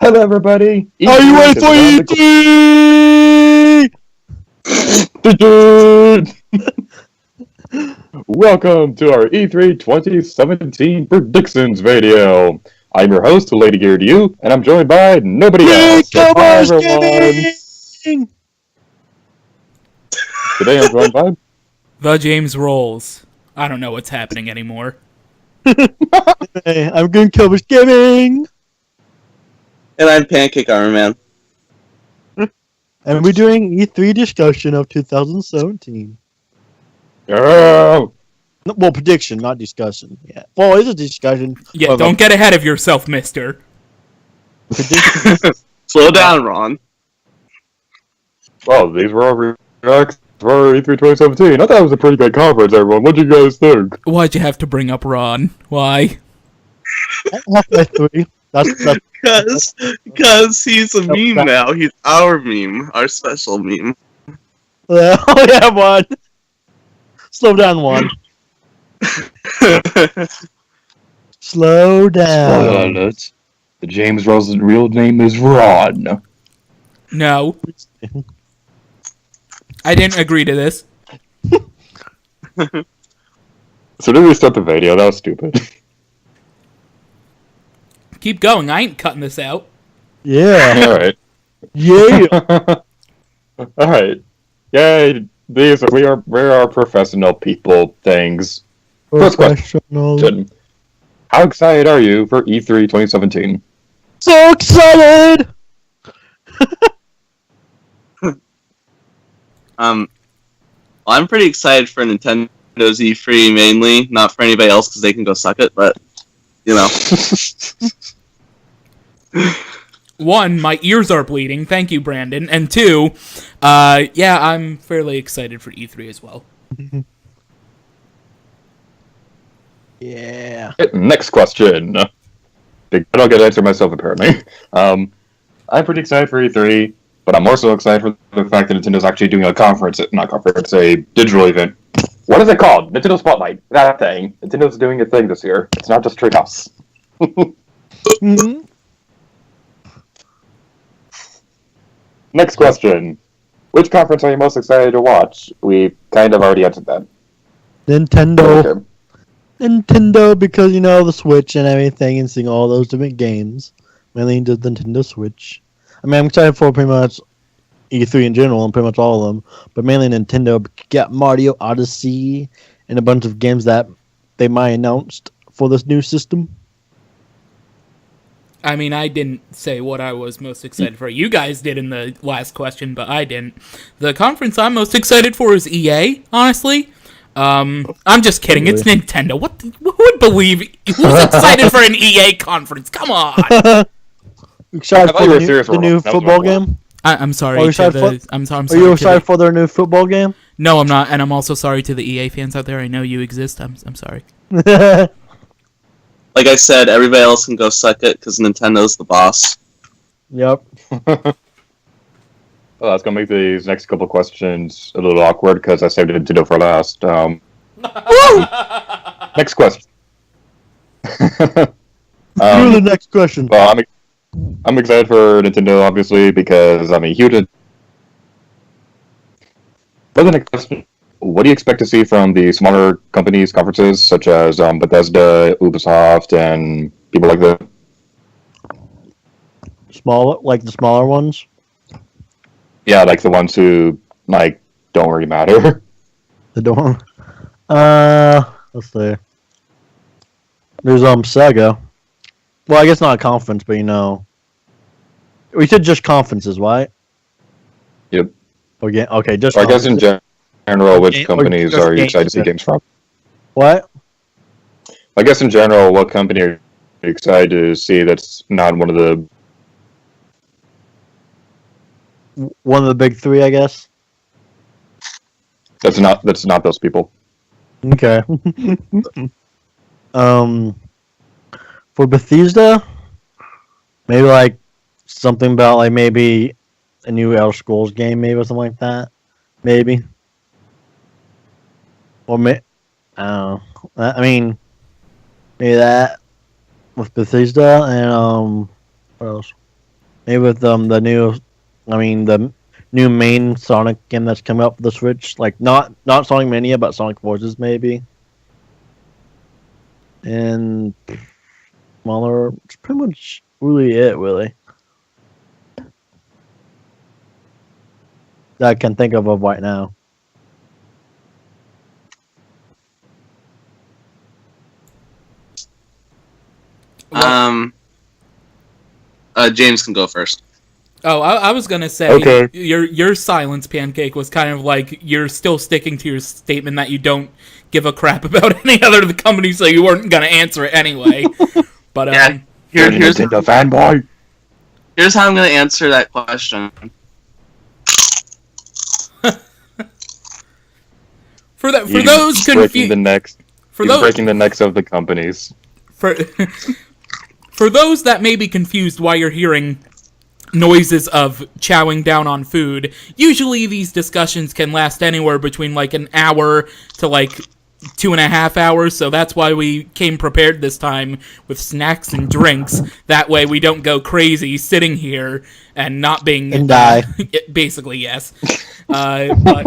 Hello, everybody. Are you ready for E3? Welcome to our E3 2017 predictions video. I'm your host, L8RG8R2U, and I'm joined by nobody else. So hi, everyone. Today I'm joined by TheJamesRolls. I don't know what's happening anymore. Hey, I'm Green Cobras Gaming! And I'm Pancakearmorman. And we're doing E3 discussion of 2017. Oh, Well, prediction, not discussion. Yeah. Well, it's a discussion. Yeah, don't get ahead of yourself, mister. Prediction. Slow down, Ron. well, these were our reactions for E3 2017. I thought it was a pretty good conference, everyone. What do you guys think? Why'd you have to bring up Ron? Why? Halfway through. Because he's a meme now. He's our meme. Our special meme. Oh, yeah, one. Slow down, one. Slow down. The James Roll's real name is Ron. No. I didn't agree to this. So did we start the video? That was stupid. Keep going. I ain't cutting this out. Yeah. Alright. Yeah. Alright. Yay. We are professional people things. First question. How excited are you for E3 2017? So excited! I'm pretty excited for Nintendo's E3 mainly, not for anybody else because they can go suck it, but, you know. One, my ears are bleeding. Thank you, Brandon. And two, yeah, I'm fairly excited for E3 as well. Yeah. Next question. I don't get to answer myself, apparently. I'm pretty excited for E3, but I'm more so excited for the fact that Nintendo's actually doing a a digital event. What is it called? Nintendo Spotlight. That thing. Nintendo's doing a thing this year. It's not just Treehouse. Mm-hmm. Next question. Which conference are you most excited to watch? We kind of already answered that. Nintendo. Okay. Nintendo, because, you know, the Switch and everything, and seeing all those different games. Mainly the Nintendo Switch. I mean, I'm excited for pretty much E3 in general, and pretty much all of them. But mainly Nintendo got Mario Odyssey, and a bunch of games that they might announced for this new system. I mean, I didn't say what I was most excited for. You guys did in the last question, but I didn't. The conference I'm most excited for is EA, honestly. I'm just kidding. It's Nintendo. Who would believe? Who's excited for an EA conference? Come on. Excited for the new football game? I'm sorry. I'm sorry. Are you excited for their new football game? No, I'm not, and I'm also sorry to the EA fans out there. I know you exist. I'm sorry. Like I said, everybody else can go suck it because Nintendo's the boss. Yep. Well, that's going to make these next couple questions a little awkward because I saved Nintendo for last. Next question. Do the next question. Well, I'm excited for Nintendo, obviously, because I'm a huge... But the next question, what do you expect to see from the smaller companies' conferences, such as Bethesda, Ubisoft, and people like that? The smaller ones? Yeah, like the ones who, don't really matter. The dorm. Let's see. There's Sega. Well, I guess not a conference, but you know, we said just conferences, right? Yep. Okay, just. Or I guess in general, which companies are you excited to see games from? What? I guess in general, what company are you excited to see that's not one of the big three, I guess. That's not those people. Okay. For Bethesda, maybe something about maybe a new Elder Scrolls game, maybe or something like that. Maybe. Or I don't know. I mean, maybe that with Bethesda and what else? Maybe with the new main Sonic game that's coming up for the Switch, like not Sonic Mania, but Sonic Forces maybe. And smaller, it's pretty much really it, really. That I can think of right now. James can go first. Oh, I was gonna say, Okay. Your silence, Pancake, was kind of like you're still sticking to your statement that you don't give a crap about any other of the companies, so you weren't gonna answer it anyway. But Yeah. You're a Nintendo fanboy. Here's how I'm gonna answer that question. for those breaking the confused, necks. Breaking the necks of the companies. for for those that may be confused why you're hearing noises of chowing down on food, usually these discussions can last anywhere between like an hour to like 2.5 hours, so that's why we came prepared this time with snacks and drinks. That way we don't go crazy sitting here and not being... And die. Basically, yes. But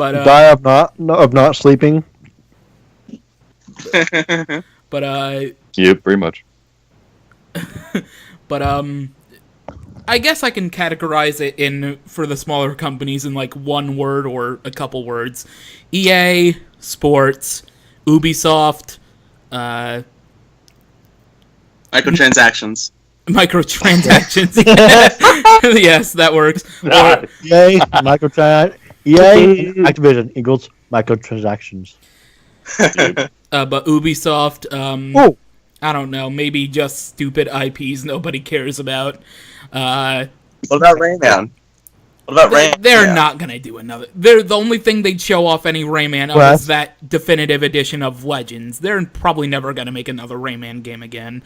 Die of not sleeping. But Yeah, pretty much. But I guess I can categorize it in for the smaller companies in like one word or a couple words. EA, Sports, Ubisoft, Microtransactions. Microtransactions. Yes, that works. Or, EA, EA, Activision equals microtransactions. but Ubisoft, Oh, I don't know, maybe just stupid IPs nobody cares about. What about Rayman? What about Rayman? They're not gonna do another. They're the only thing they'd show off any Rayman of is that definitive edition of Legends. They're probably never gonna make another Rayman game again.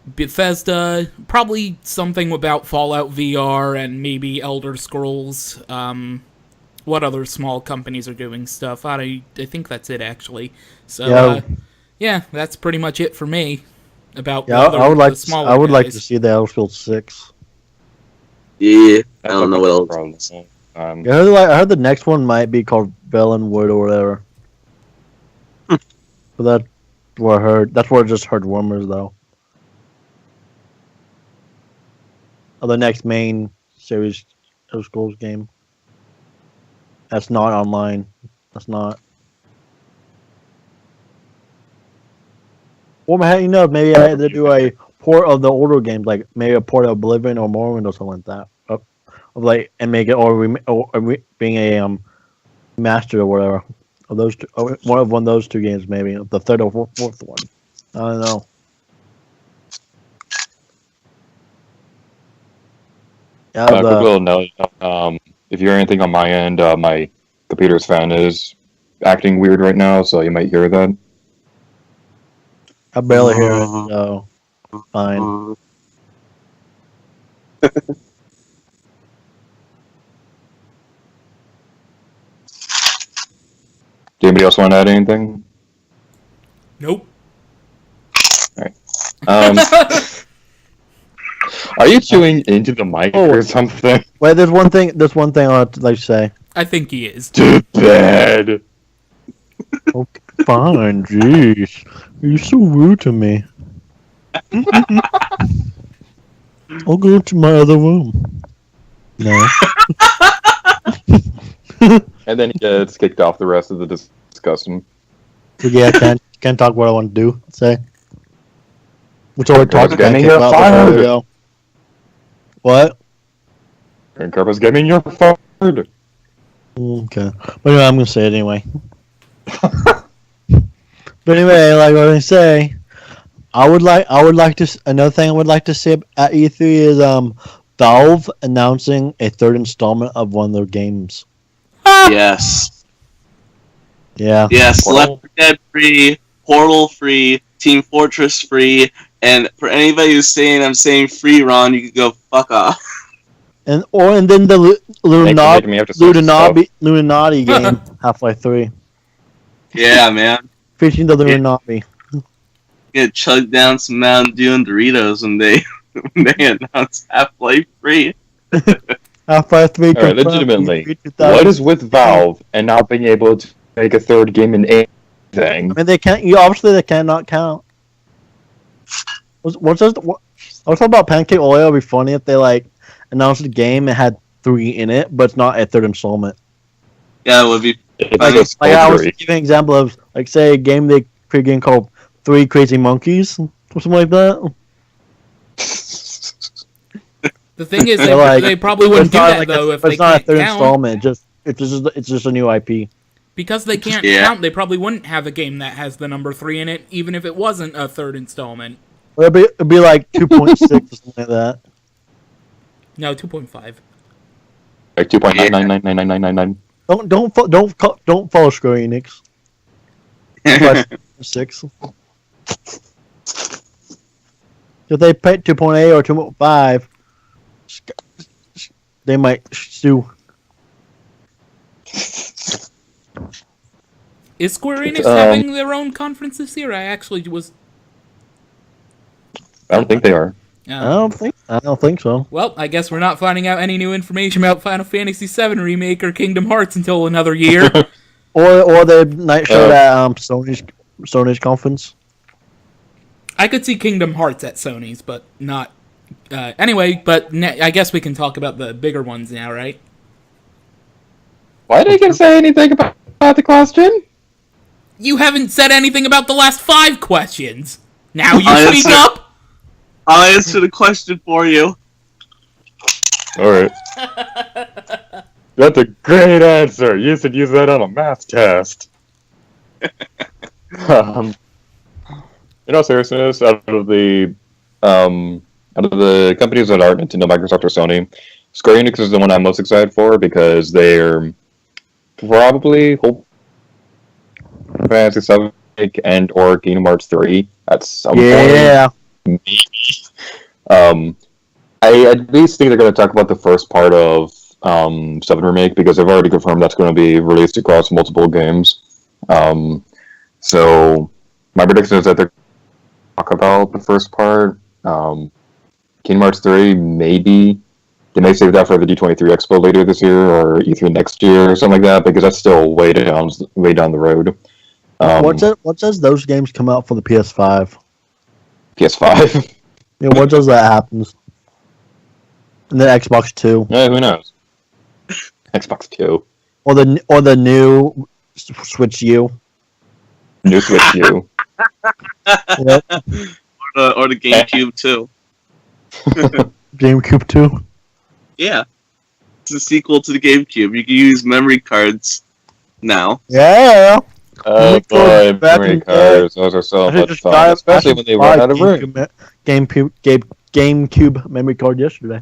Bethesda, probably something about Fallout VR and maybe Elder Scrolls. What other small companies are doing stuff? I think that's it actually. So yeah, that's pretty much it for me. About I would like smaller I would like guys. to see the Elder Scrolls 6. Yeah, I don't know what else. I heard the next one might be called Vellenwood or whatever. But that's what I heard. That's what I just heard rumors though. Of the next main series Elder Scrolls game. That's not online. That's not. Or maybe I had to do a port of the older games, like maybe a port of Oblivion or Morrowind or something like that, of like and make it or being a master or whatever of those two, or one of those two games, maybe the third or fourth one. I don't know. Yeah, Quick little note. If you hear anything on my end, my computer's fan is acting weird right now, so you might hear that. I barely hear it, so fine. Do anybody else want to add anything? Nope. Are you chewing into the mic or something? Wait, there's one thing I would like to say. I think he is. To bed. Okay, fine, jeez. You're so rude to me. I'll go to my other room. No. And then he gets kicked off the rest of the discussion. So yeah, I can't talk what I want to do. Say. Which already talked Gaming, about you're before fired. we go. What? And Carpa's Gaming, you're fired. Okay. But anyway, I'm gonna say it anyway. But anyway, like what I say, I would like to. Another thing I would like to see at E3 is Valve announcing a third installment of one of their games. Yes. Yeah. Yes. Left 4 Dead free, Portal free, Team Fortress free, and for anybody who's saying I'm saying free, Ron, you can go fuck off. And then the Making me have to search Illuminati game, Half-Life 3. Yeah, man. Featuring the Illuminati. get chugged down some Mountain Dew and Doritos when they announce Half-Life 3. Half-Life 3. Alright, legitimately, what is with Valve and not being able to make a third game in anything? I mean, they can't. Obviously, they cannot count. What's this? I was talking about Pancake Oil. It'd be funny if they announced a game and had 3 in it, but it's not a third installment. Yeah, it would be. I was giving an example of say a game they create a game called 3 Crazy Monkeys or something like that. The thing is, they probably wouldn't do that though if they it's not can't a third count. installment. It's just a new IP. Because they can't count, they probably wouldn't have a game that has the number 3 in it, even if it wasn't a third installment. It'd be like 2.6 or something like that. No, 2.5. Like 2.9999999. Don't follow Square Enix. 6. If they pay 2.8 or 2.5, they might sue. Is Square Enix having their own conference this year? I actually was. I don't think they are. I don't think so. Well, I guess we're not finding out any new information about Final Fantasy VII Remake or Kingdom Hearts until another year. or the night show at Sony's conference. I could see Kingdom Hearts at Sony's, but not. Anyway, but I guess we can talk about the bigger ones now, right? Why did you say anything about the question? You haven't said anything about the last 5 questions. Now you speak up. I'll answer the question for you. Alright. That's a great answer. You should use that on a math test. In all seriousness, out of the companies that aren't Nintendo, Microsoft, or Sony, Square Enix is the one I'm most excited for because they're probably Fantasy 7 and or Kingdom Hearts 3 at some point. Yeah. Maybe. I at least think they're going to talk about the first part of 7 Remake because they've already confirmed that's going to be released across multiple games. So my prediction is that they're talk about the first part. Kingdom Hearts 3, maybe. They may save that for the D23 Expo later this year or E3 next year or something like that because that's still way down the road. What does those games come out for the PS5? PS5? Yeah, what does that happen? And the Xbox 2? Yeah, who knows? Xbox 2. Or the new Switch U? New Switch U. Yep. Or the GameCube too. GameCube 2? Yeah. It's a sequel to the GameCube. You can use memory cards now. Yeah. Oh boy, memory cards. Those are so much fun. Especially when they run out of room. GameCube memory card yesterday.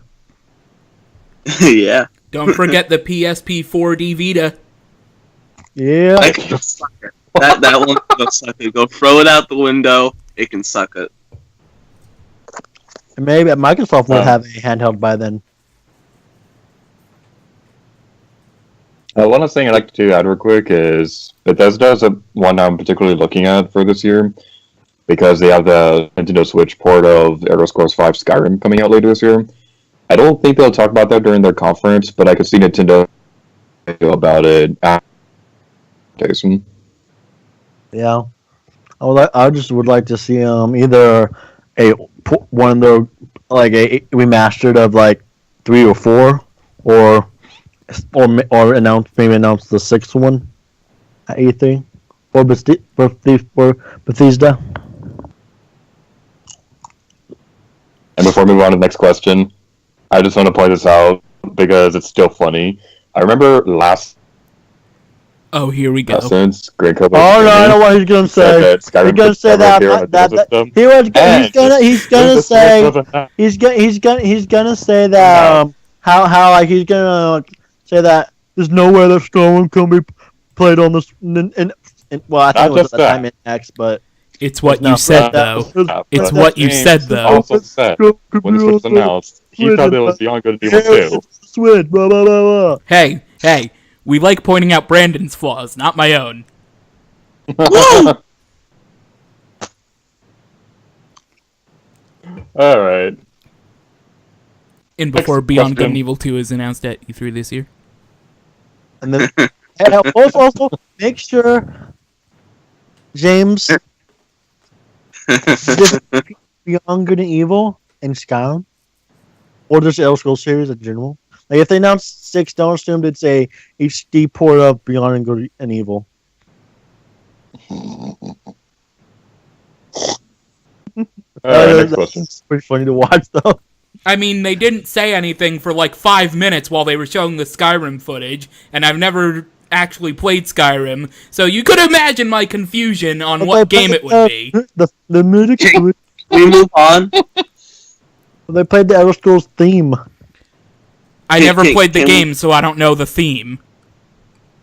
Yeah. Don't forget the PSP 4D Vita. Yeah. That can suck it. That one can go suck it. Go throw it out the window. It can suck it. Maybe Microsoft will have a handheld by then. One last thing I'd like to add real quick is Bethesda is one I'm particularly looking at for this year because they have the Nintendo Switch port of Elder Scrolls V Skyrim coming out later this year. I don't think they'll talk about that during their conference, but I could see Nintendo about it after. Yeah, I just would like to see either one of the a remastered of 3 or 4, or announce the 6th one at E3 for Bethesda. And before we move on to the next question, I just want to point this out because it's still funny. I remember last. Oh, here we go. Since Greg Oh no, I know what he's gonna say. He's gonna say he's gonna say that how he's gonna say that there's no way that Skyrim can be played on this. Well, I think it was at the time in X, but it's what you said though. It's what you said though. Also said when this was announced, he thought it was the only good deal too. Switch, blah blah blah blah. Hey. We like pointing out Brandon's flaws, not my own. All right. And before Next Beyond Good question. and Evil 2 is announced at E3 this year. And then also make sure James Beyond Good and Evil and Skyrim, or just Elder Scrolls series in general. Like if they announced 6, don't assume it's a HD port of Beyond Good and Evil. Next question. That's pretty funny to watch though. I mean, they didn't say anything for like 5 minutes while they were showing the Skyrim footage, and I've never actually played Skyrim, so you could imagine my confusion on what game it would be. The music. Can we move on? They played the Elder Scrolls theme. I Can- never can- played the can game, so I don't know the theme.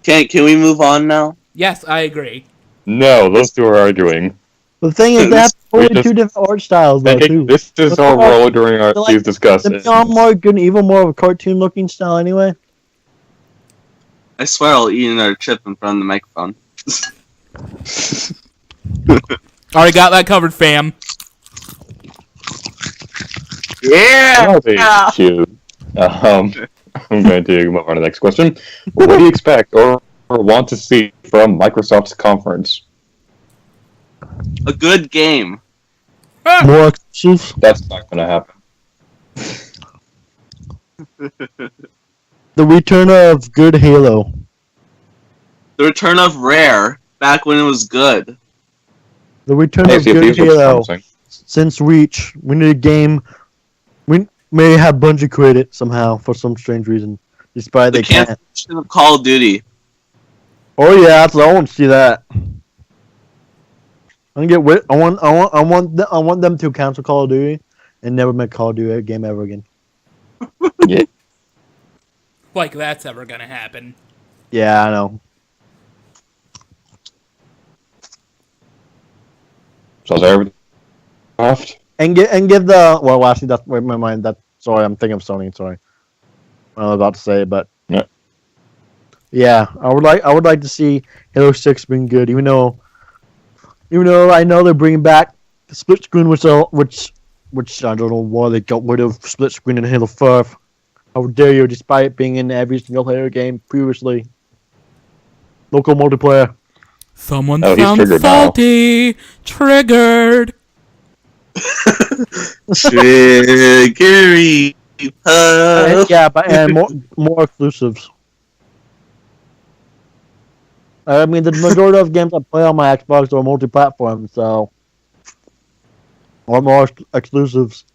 Can we move on now? Yes, I agree. No, those two are arguing. The thing is, they have totally just- two different art styles though Pancake, too. this is our role during They're like- these discussions. The Beyond more Good and Evil more of a cartoon looking style anyway. I swear I'll eat another chip in front of the microphone. Already got that covered, fam. Yeah! That'll be cute. I'm going to move on to the next question. What do you expect or want to see from Microsoft's conference? A good game. More exclusives. That's not going to happen. The return of good Halo. The return of Rare, back when it was good. The return Hey, of see if good these looks Halo. promising. Since Reach, we need a game. We may have Bungie create it somehow for some strange reason, despite The they can't. cancellation of Call of Duty. Oh yeah, I want to see that. I want them to cancel Call of Duty and never make Call of Duty a game ever again. Yeah. Like that's ever gonna happen. Yeah, I know. So is everything soft? And give the actually that's wait, my mind. That sorry, I'm thinking of Sony. Sorry, I was about to say, but Yeah. yeah, I would like to see Halo 6 being good, even though I know they're bringing back the split screen, which I don't know why they got rid of split screen in Halo 5. How dare you, despite it being in every single player game previously. Local multiplayer. Someone Oh, he's found triggered now. faulty. Triggered. Triggery. Yeah, but and more exclusives. I mean, the majority of games I play on my Xbox are multi-platform, so or more exclusives.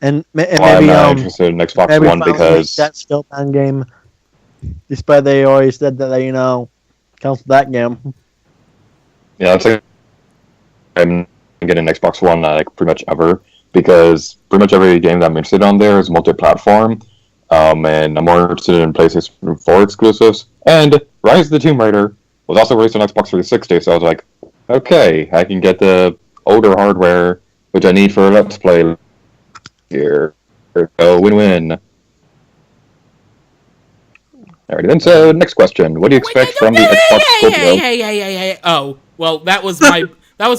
And I'm maybe not interested in Xbox maybe One finally because that Skeleton game, despite they already said that they cancel that game. yeah, it's like I'm getting an Xbox One like pretty much ever because pretty much every game that I'm interested on there is multi-platform. And I'm more interested in PlayStation 4 exclusives. And Rise of the Tomb Raider was also released on Xbox 360, so I was like, okay, I can get the older hardware, which I need for Let's Play here. So win-win. Alrighty then, so next question. What do you expect from the Xbox Scorpio? Hey. Oh, well, that was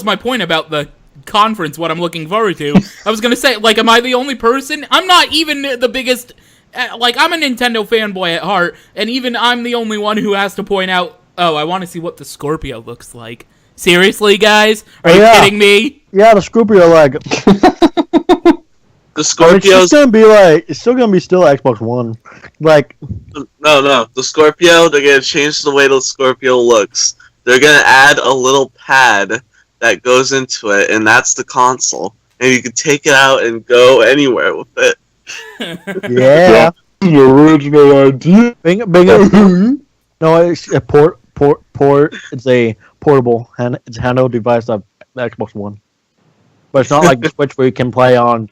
my point about the conference, what I'm looking forward to. I was gonna say, like, am I the only person? I'm not even the biggest... like, I'm a Nintendo fanboy at heart, and even I'm the only one who has to point out, oh, I want to see what the Scorpio looks like. Seriously, guys? Are you kidding me? Yeah, the Scorpio The I mean, Scorpios. it's still gonna be Xbox One. Like, No. The Scorpio, they're going to change the way the Scorpio looks. They're going to add a little pad that goes into it, and that's the console. And you can take it out and go anywhere with it. yeah. The original idea. No, it's a port. It's a portable it's a handheld device of the Xbox One. But it's not like the Switch where you can play on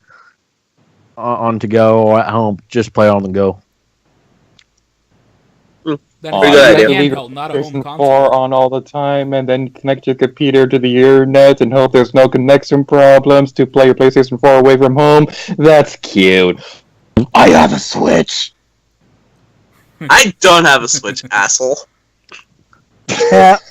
to go or at home. Just play on the go. Then Oh, it's good a idea. handheld, not a home PlayStation console. 4 on all the time, and then connect your computer to the internet and hope there's no connection problems to play your PlayStation 4 away from home. That's cute. I have a Switch. I don't have a Switch, asshole.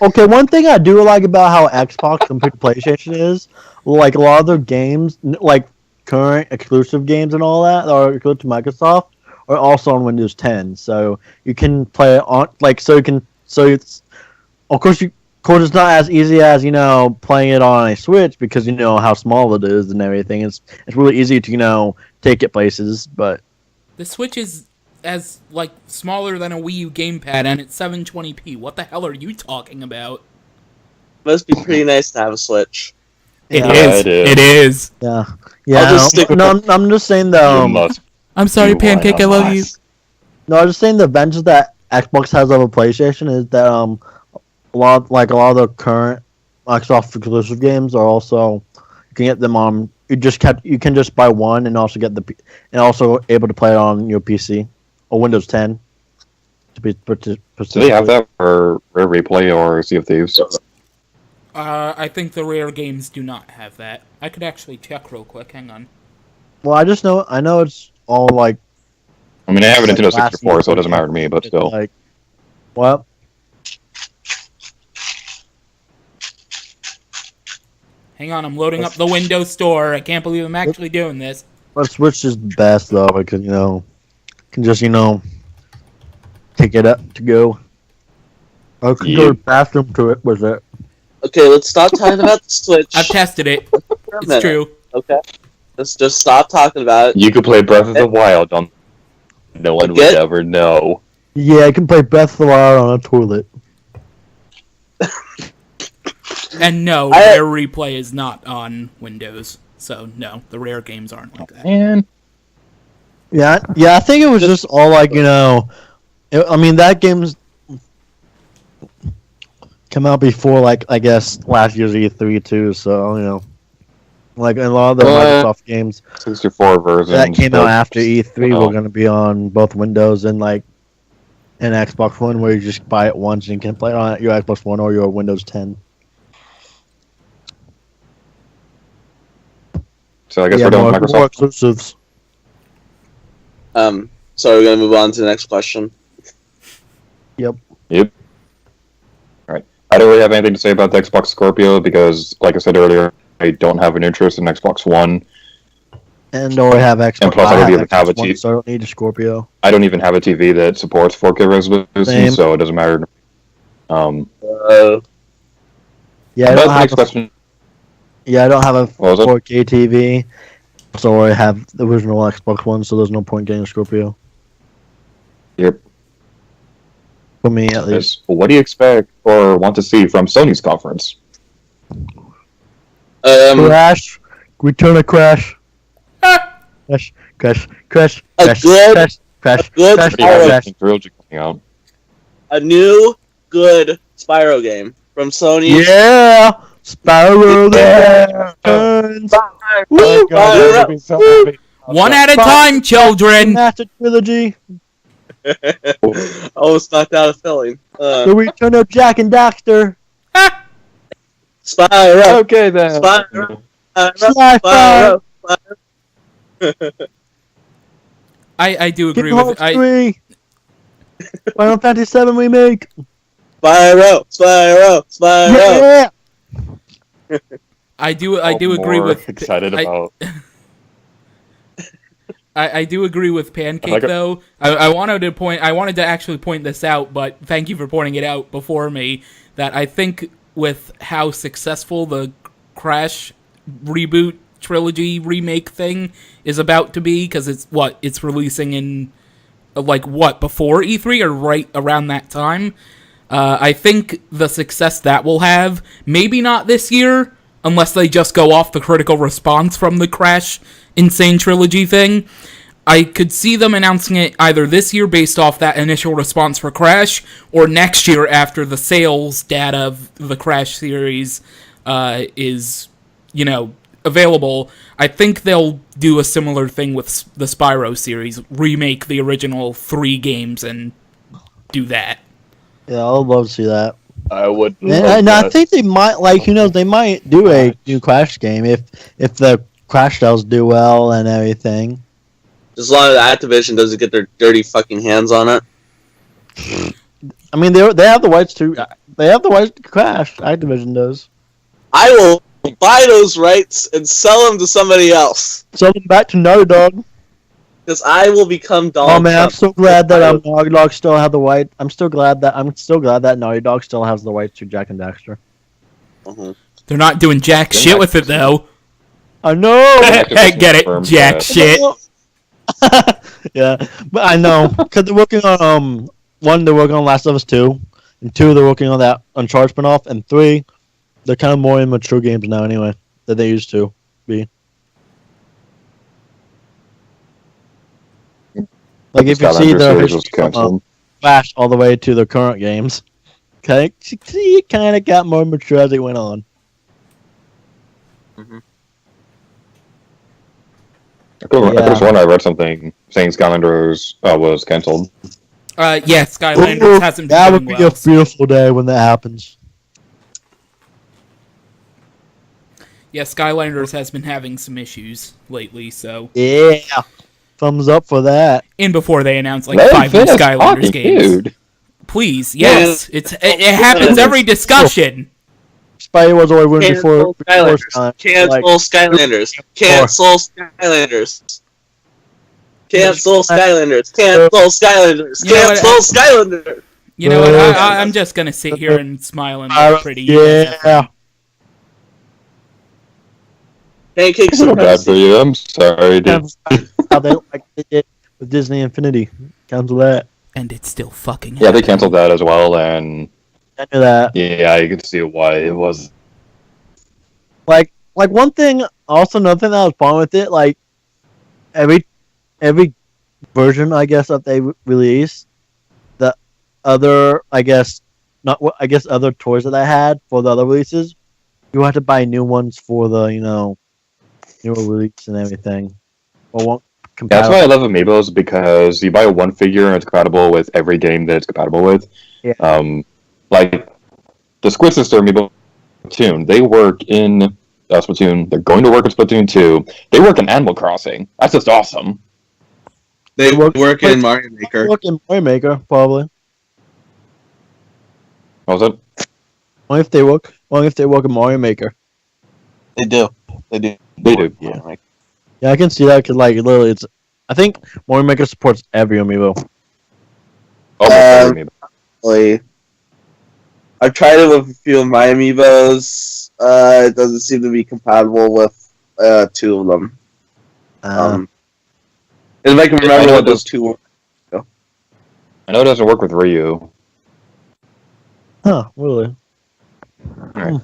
Okay, one thing I do like about how Xbox compared to PlayStation is, like a lot of their games, like current exclusive games and all that are exclusive to Microsoft, are also on Windows 10. So you can play it on it's of course it's not as easy as playing it on a Switch because how small it is and everything. It's really easy to take it places, but The Switch is as smaller than a Wii U gamepad, and it's 720p. What the hell are you talking about? Must be pretty nice to have a Switch. It Yeah. is. it is. It is. yeah. I'll just stick with I'm just saying You that. must I'm sorry, be Pancake. I one of love you. us. No, I'm just saying the advantage that Xbox has over PlayStation is that a lot of the current Microsoft exclusive games are also you can get them on. You can just buy one and also get and also able to play it on your PC or Windows 10. To be Do they have that for Rare Replay or Sea of Thieves? I think the rare games do not have that. I could actually check real quick. Hang on. Well, I know it's all like. I mean, I have a Nintendo last 64, so it year, doesn't matter to me, but it's still. Like, well, Hang on, I'm loading up the Windows Store. I can't believe I'm actually doing this. but Switch is the best though because can just take it up to go. I can go to the bathroom to it with it. Okay, let's stop talking about the Switch. I've tested it. for a It's minute, true. Okay? Let's just stop talking about it. You could play Breath of the Wild on. No one would Again? ever know. Yeah, I can play Breath of the Wild on a toilet. And no, I- Rare Replay is not on Windows. So, no, the rare games aren't like that. Man. Yeah, I think it was just all like I mean that game's come out before I guess last year's E3 too. So like a lot of the Microsoft games 64 versions. that came out but- after E3 Oh. were going to be on both Windows and an Xbox One, where you just buy it once and you can play it on your Xbox One or your Windows 10. So I guess we're done with more Microsoft. exclusives. So we're gonna move on to the next question. Yep. Alright. I don't really have anything to say about the Xbox Scorpio because, like I said earlier, I don't have an interest in Xbox One. And or I have Xbox. And plus, I don't even have a Xbox One, T- so I don't need a Scorpio. I don't even have a TV that supports 4K resolution, Same. so it doesn't matter. Yeah, I That's don't the have next a, question. yeah, I don't have a What was it? 4K TV, so I have the original Xbox One, so there's no point getting a Scorpio. Yep. For me, at least. What do you expect or want to see from Sony's conference? Crash! Return a Crash! Ah! Crash, crash, crash, A crash, good- crash, crash, a good crash, What do you have crash. anything trilogy coming out? A new good Spyro game from Sony. Yeah! Spyro the Returns! Woo! Spyro. One at a time, children! Master Trilogy! Almost knocked out a filling. The Return of Jack and Daxter! Ah! Spyro. Okay then. Spyro. Sci-fi! Spyro. I do agree Kingdom with... Hearts 3! Final Fantasy 7 Remake! Spyro. Spyro. Spyro. Yeah! I do agree More with... excited I- about. I do agree with Pancake Like a- though. I wanted to actually point this out, but thank you for pointing it out before me. That I think with how successful the Crash reboot trilogy remake thing is about to be, because it's releasing in before E3 or right around that time. I think the success that will have, maybe not this year, unless they just go off the critical response from the Crash Insane Trilogy thing. I could see them announcing it either this year based off that initial response for Crash, or next year after the sales data of the Crash series is, available. I think they'll do a similar thing with the Spyro series, remake the original 3 games and do that. Yeah, I would love to see that. I would. And I think they might, they might do a new Crash game if the Crash does do well and everything. As long as Activision doesn't get their dirty fucking hands on it. I mean, they have the rights to Crash. Activision does. I will buy those rights and sell them to somebody else. Sell them back to Naughty Dog. Because I will become Donald Oh man, Trump. I'm so glad that Naughty Dog still have the right. I'm still glad that Naughty Dog still has the rights to Jack and Daxter. Mhm. They're not doing jack shit with it though. I know. Hey, get it, jack shit. Yeah, but I know because they're working on one, they're working on Last of Us 2, and 2, they're working on that Uncharted spinoff, and 3, they're kind of more immature games now anyway than they used to be. Like if you see their history Flash all the way to the current games, okay, it kind of got more mature as it went on. Mhm. I could have sworn I read something saying Skylanders was canceled. Yeah, Skylanders hasn't been That doing would be well. a beautiful day when that happens. Yeah, Skylanders has been having some issues lately, so... Yeah, thumbs up for that. And before they announce, like, Let 5 new finish Skylanders talking, games. dude. Please, yes. It happens every discussion. Spidey was already winning Cancel before Skylanders. time. Cancel Skylanders. Cancel Skylanders. Cancel Skylanders. Cancel Skylanders. You know what? Cancel Skylanders. You know what? I'm just gonna sit here and smile and look pretty. Yeah. Pancake I feel bad for supremacy. you. I'm sorry, dude. How they like they did with Disney Infinity. Cancel that. And it's still fucking Yeah, they happening. canceled that as well, and I knew that. yeah, you can see why it was. Like one thing, also another thing that was problem with it, like every version, I guess, that they released, the other, I guess, not what I guess other toys that I had for the other releases, you had to buy new ones for the newer release and everything. Or won't Yeah, that's why I love Amiibos, because you buy one figure and it's compatible with every game that it's compatible with. Yeah. Like the Squid Sister Amiibo Splatoon, they work in Splatoon. They're going to work in Splatoon 2. They work in Animal Crossing. That's just awesome. They work in Mario Maker. Work in Mario Maker, probably. What was it? Only if they work in Mario Maker. They do. They do. They do. Yeah. Like, Yeah, I can see that because, like, literally, I think Mario Maker supports every amiibo. Almost every Amiibo. really. I've tried it with a few of my amiibos. It doesn't seem to be compatible with 2 of them. And if I can remember what those 2 were. I know it doesn't work with Ryu. Huh? Really? Alright.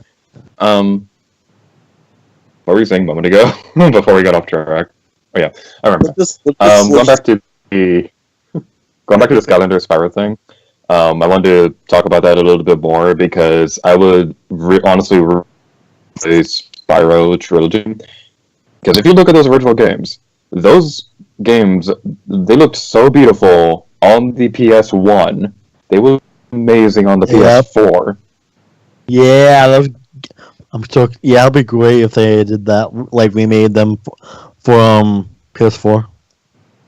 What were you saying a moment ago before we got off track? Oh yeah, I remember. Going back to the Skylanders Spyro thing. I wanted to talk about that a little bit more because I would honestly say Spyro trilogy. Because if you look at those original games, they looked so beautiful on the PS1. They were amazing on the PS4. Yeah, it'd be great if they did that. Like we made them for PS4.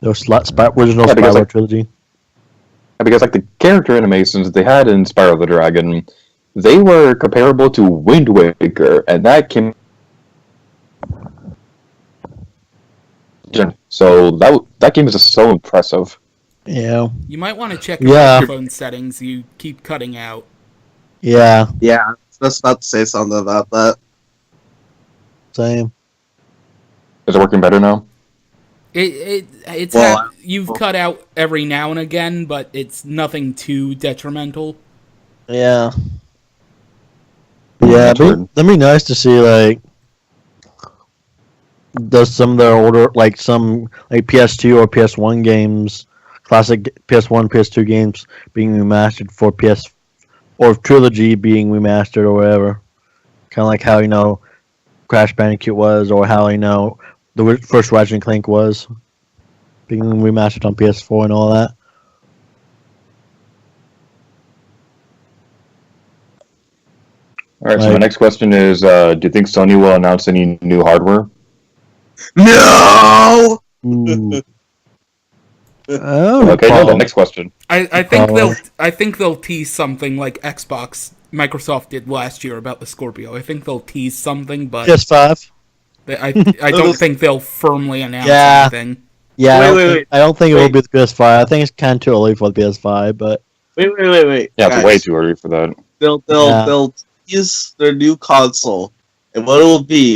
Those original Spyro trilogy. Because like the character animations that they had in Spyro the Dragon, they were comparable to Wind Waker, and that came. So that game is just so impressive. Yeah. You might want to check your microphone settings. You keep cutting out. Yeah. Yeah, I was just about to say something about that. Same. Is it working better now? You've cut out every now and again, but it's nothing too detrimental. Yeah. Yeah, that'd be nice to see, like, does some of their older, like, some, like, PS2 or PS1 games, classic PS1, PS2 games being remastered for or Trilogy being remastered or whatever. Kind of like how, Crash Bandicoot was, or how, the first Ratchet & Clank was being remastered on PS4 and all that. Alright, so my next question is, do you think Sony will announce any new hardware? No! Oh, okay, no, the next question. I think they'll tease something like Xbox Microsoft did last year about the Scorpio. I think they'll tease something, but PS5. I don't think they'll firmly announce Yeah. anything. Yeah, Wait. I don't think it will Wait. be the PS5. I think it's kind of too early for the PS5, but Wait. Yeah, Guys, it's way too early for that. They'll tease their new console, and what it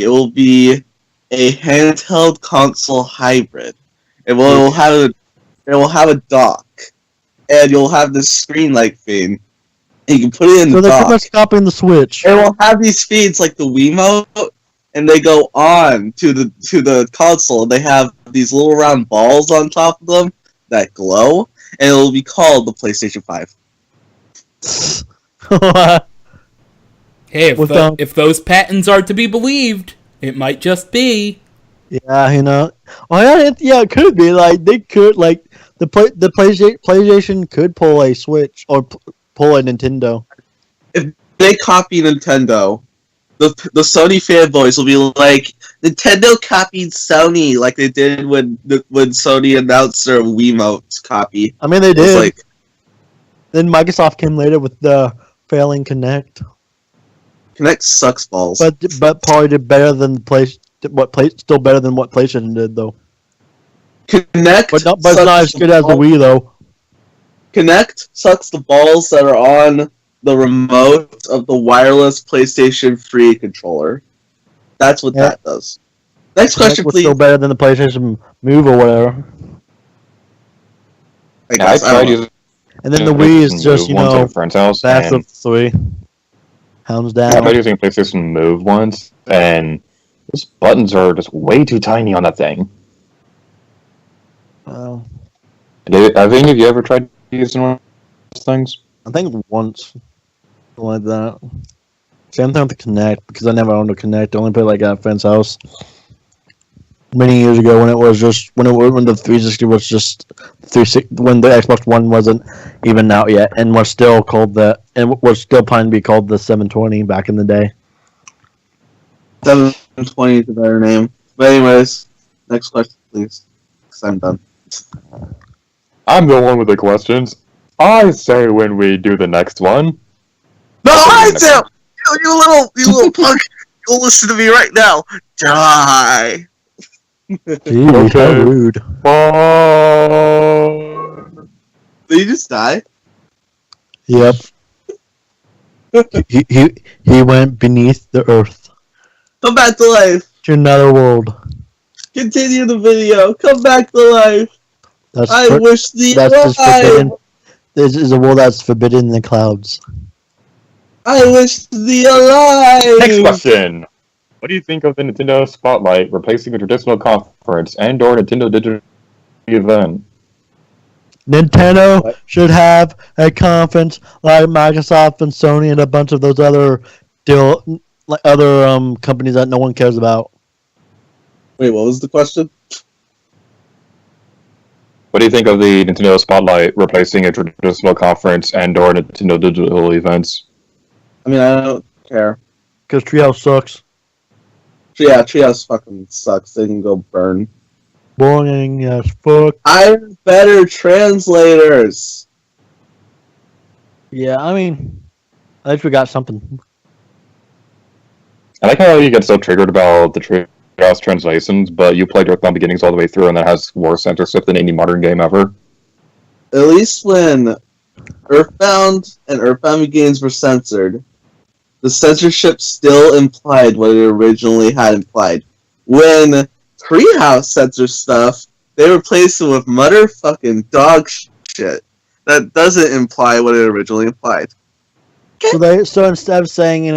will be a handheld console hybrid, and it will have a dock, and you'll have this screen-like thing. And you can put it in so the they're pretty dock. much copying the Switch. It will have these feeds like the Wiimote, and they go on to the console. They have these little round balls on top of them that glow, and it will be called the PlayStation 5. Hey, With, if those patents are to be believed, it might just be. Yeah, you know. Oh yeah, it could be like they could like the PlayStation could pull a Switch or pull a Nintendo. If they copy Nintendo, the Sony fanboys will be like, Nintendo copied Sony like they did when Sony announced their Wiimote copy. I mean, they It was did. like, Then Microsoft came later with the failing Kinect, Kinect sucks balls. but probably did better than still better than what PlayStation did though. Kinect, But it's not as good as the Wii though. Kinect sucks the balls that are on the remote of the wireless PlayStation 3 controller. That's what that does. Next question, Was please. still better than the PlayStation Move or whatever. I guess, I don't know. And then the Wii is just, Move once at a friend's house, Back and of 3. Hands I down. tried using PlayStation Move once, and those buttons are just way too tiny on that thing. Wow. Have any of you ever tried using one of those things? I think once. Something like that. Same thing with the Kinect, because I never owned a Kinect. I only played like at a friend's house. Many years ago when the 360 was just 360, when the Xbox One wasn't even out yet, and was still planning to be called the 720 back in the day. 720 is a better name. But anyways, next question, please. Because I'm done. I'm the one with the questions. I say when we do the next one. No, I do! You little punk! You'll listen to me right now. Die! Gee, how rude. Did you just die? Yep. he went beneath the earth Come back to life. to another world. Continue the video. Come back to life. That's Wish thee that's just alive. forbidden. This is a world that's forbidden in the clouds. I wish thee alive. Next question. What do you think of the Nintendo Spotlight replacing a traditional conference and/or Nintendo Digital event? Nintendo should have a conference like Microsoft and Sony and a bunch of those other companies that no one cares about. Wait, what was the question? What do you think of the Nintendo Spotlight replacing a traditional conference and/or Nintendo Digital events? I mean, I don't care. Because Treehouse sucks. Yeah, Treehouse fucking sucks. They can go burn. Boring as fuck. I'm better translators. Yeah, I mean, at least we got something. I like how you get so triggered about the Treehouse translations, but you played Earthbound Beginnings all the way through, and that has worse censorship than any modern game ever. At least when Earthbound and Earthbound Beginnings were censored, the censorship still implied what it originally had implied. When Treehouse censors stuff, they replace it with motherfucking dog shit. That doesn't imply what it originally implied. So instead of saying,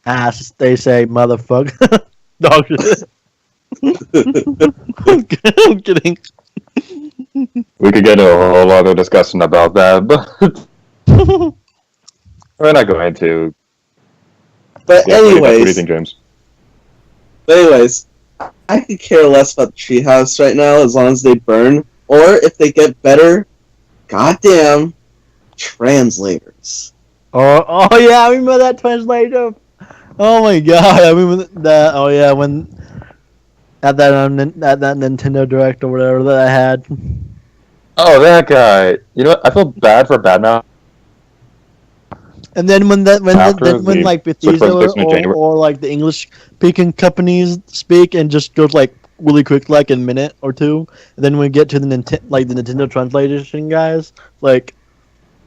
ass, they say motherfucker. Dog shit. I'm kidding. We could get a whole other discussion about that, but we're not going to. But Yeah, what do you anyways, think, James? I could care less about the Treehouse right now as long as they burn, or if they get better, goddamn translators. Oh yeah, I remember that translator. Oh my god, I remember that. Oh yeah, when at that Nintendo Direct or whatever that I had. Oh, that guy. You know what? I feel bad for Badmouth. And then when After the like Switch Bethesda presentation in January. or like the English speaking companies speak and just goes like really quick, like a minute or two. And then when we get to the Nintendo translation guys, like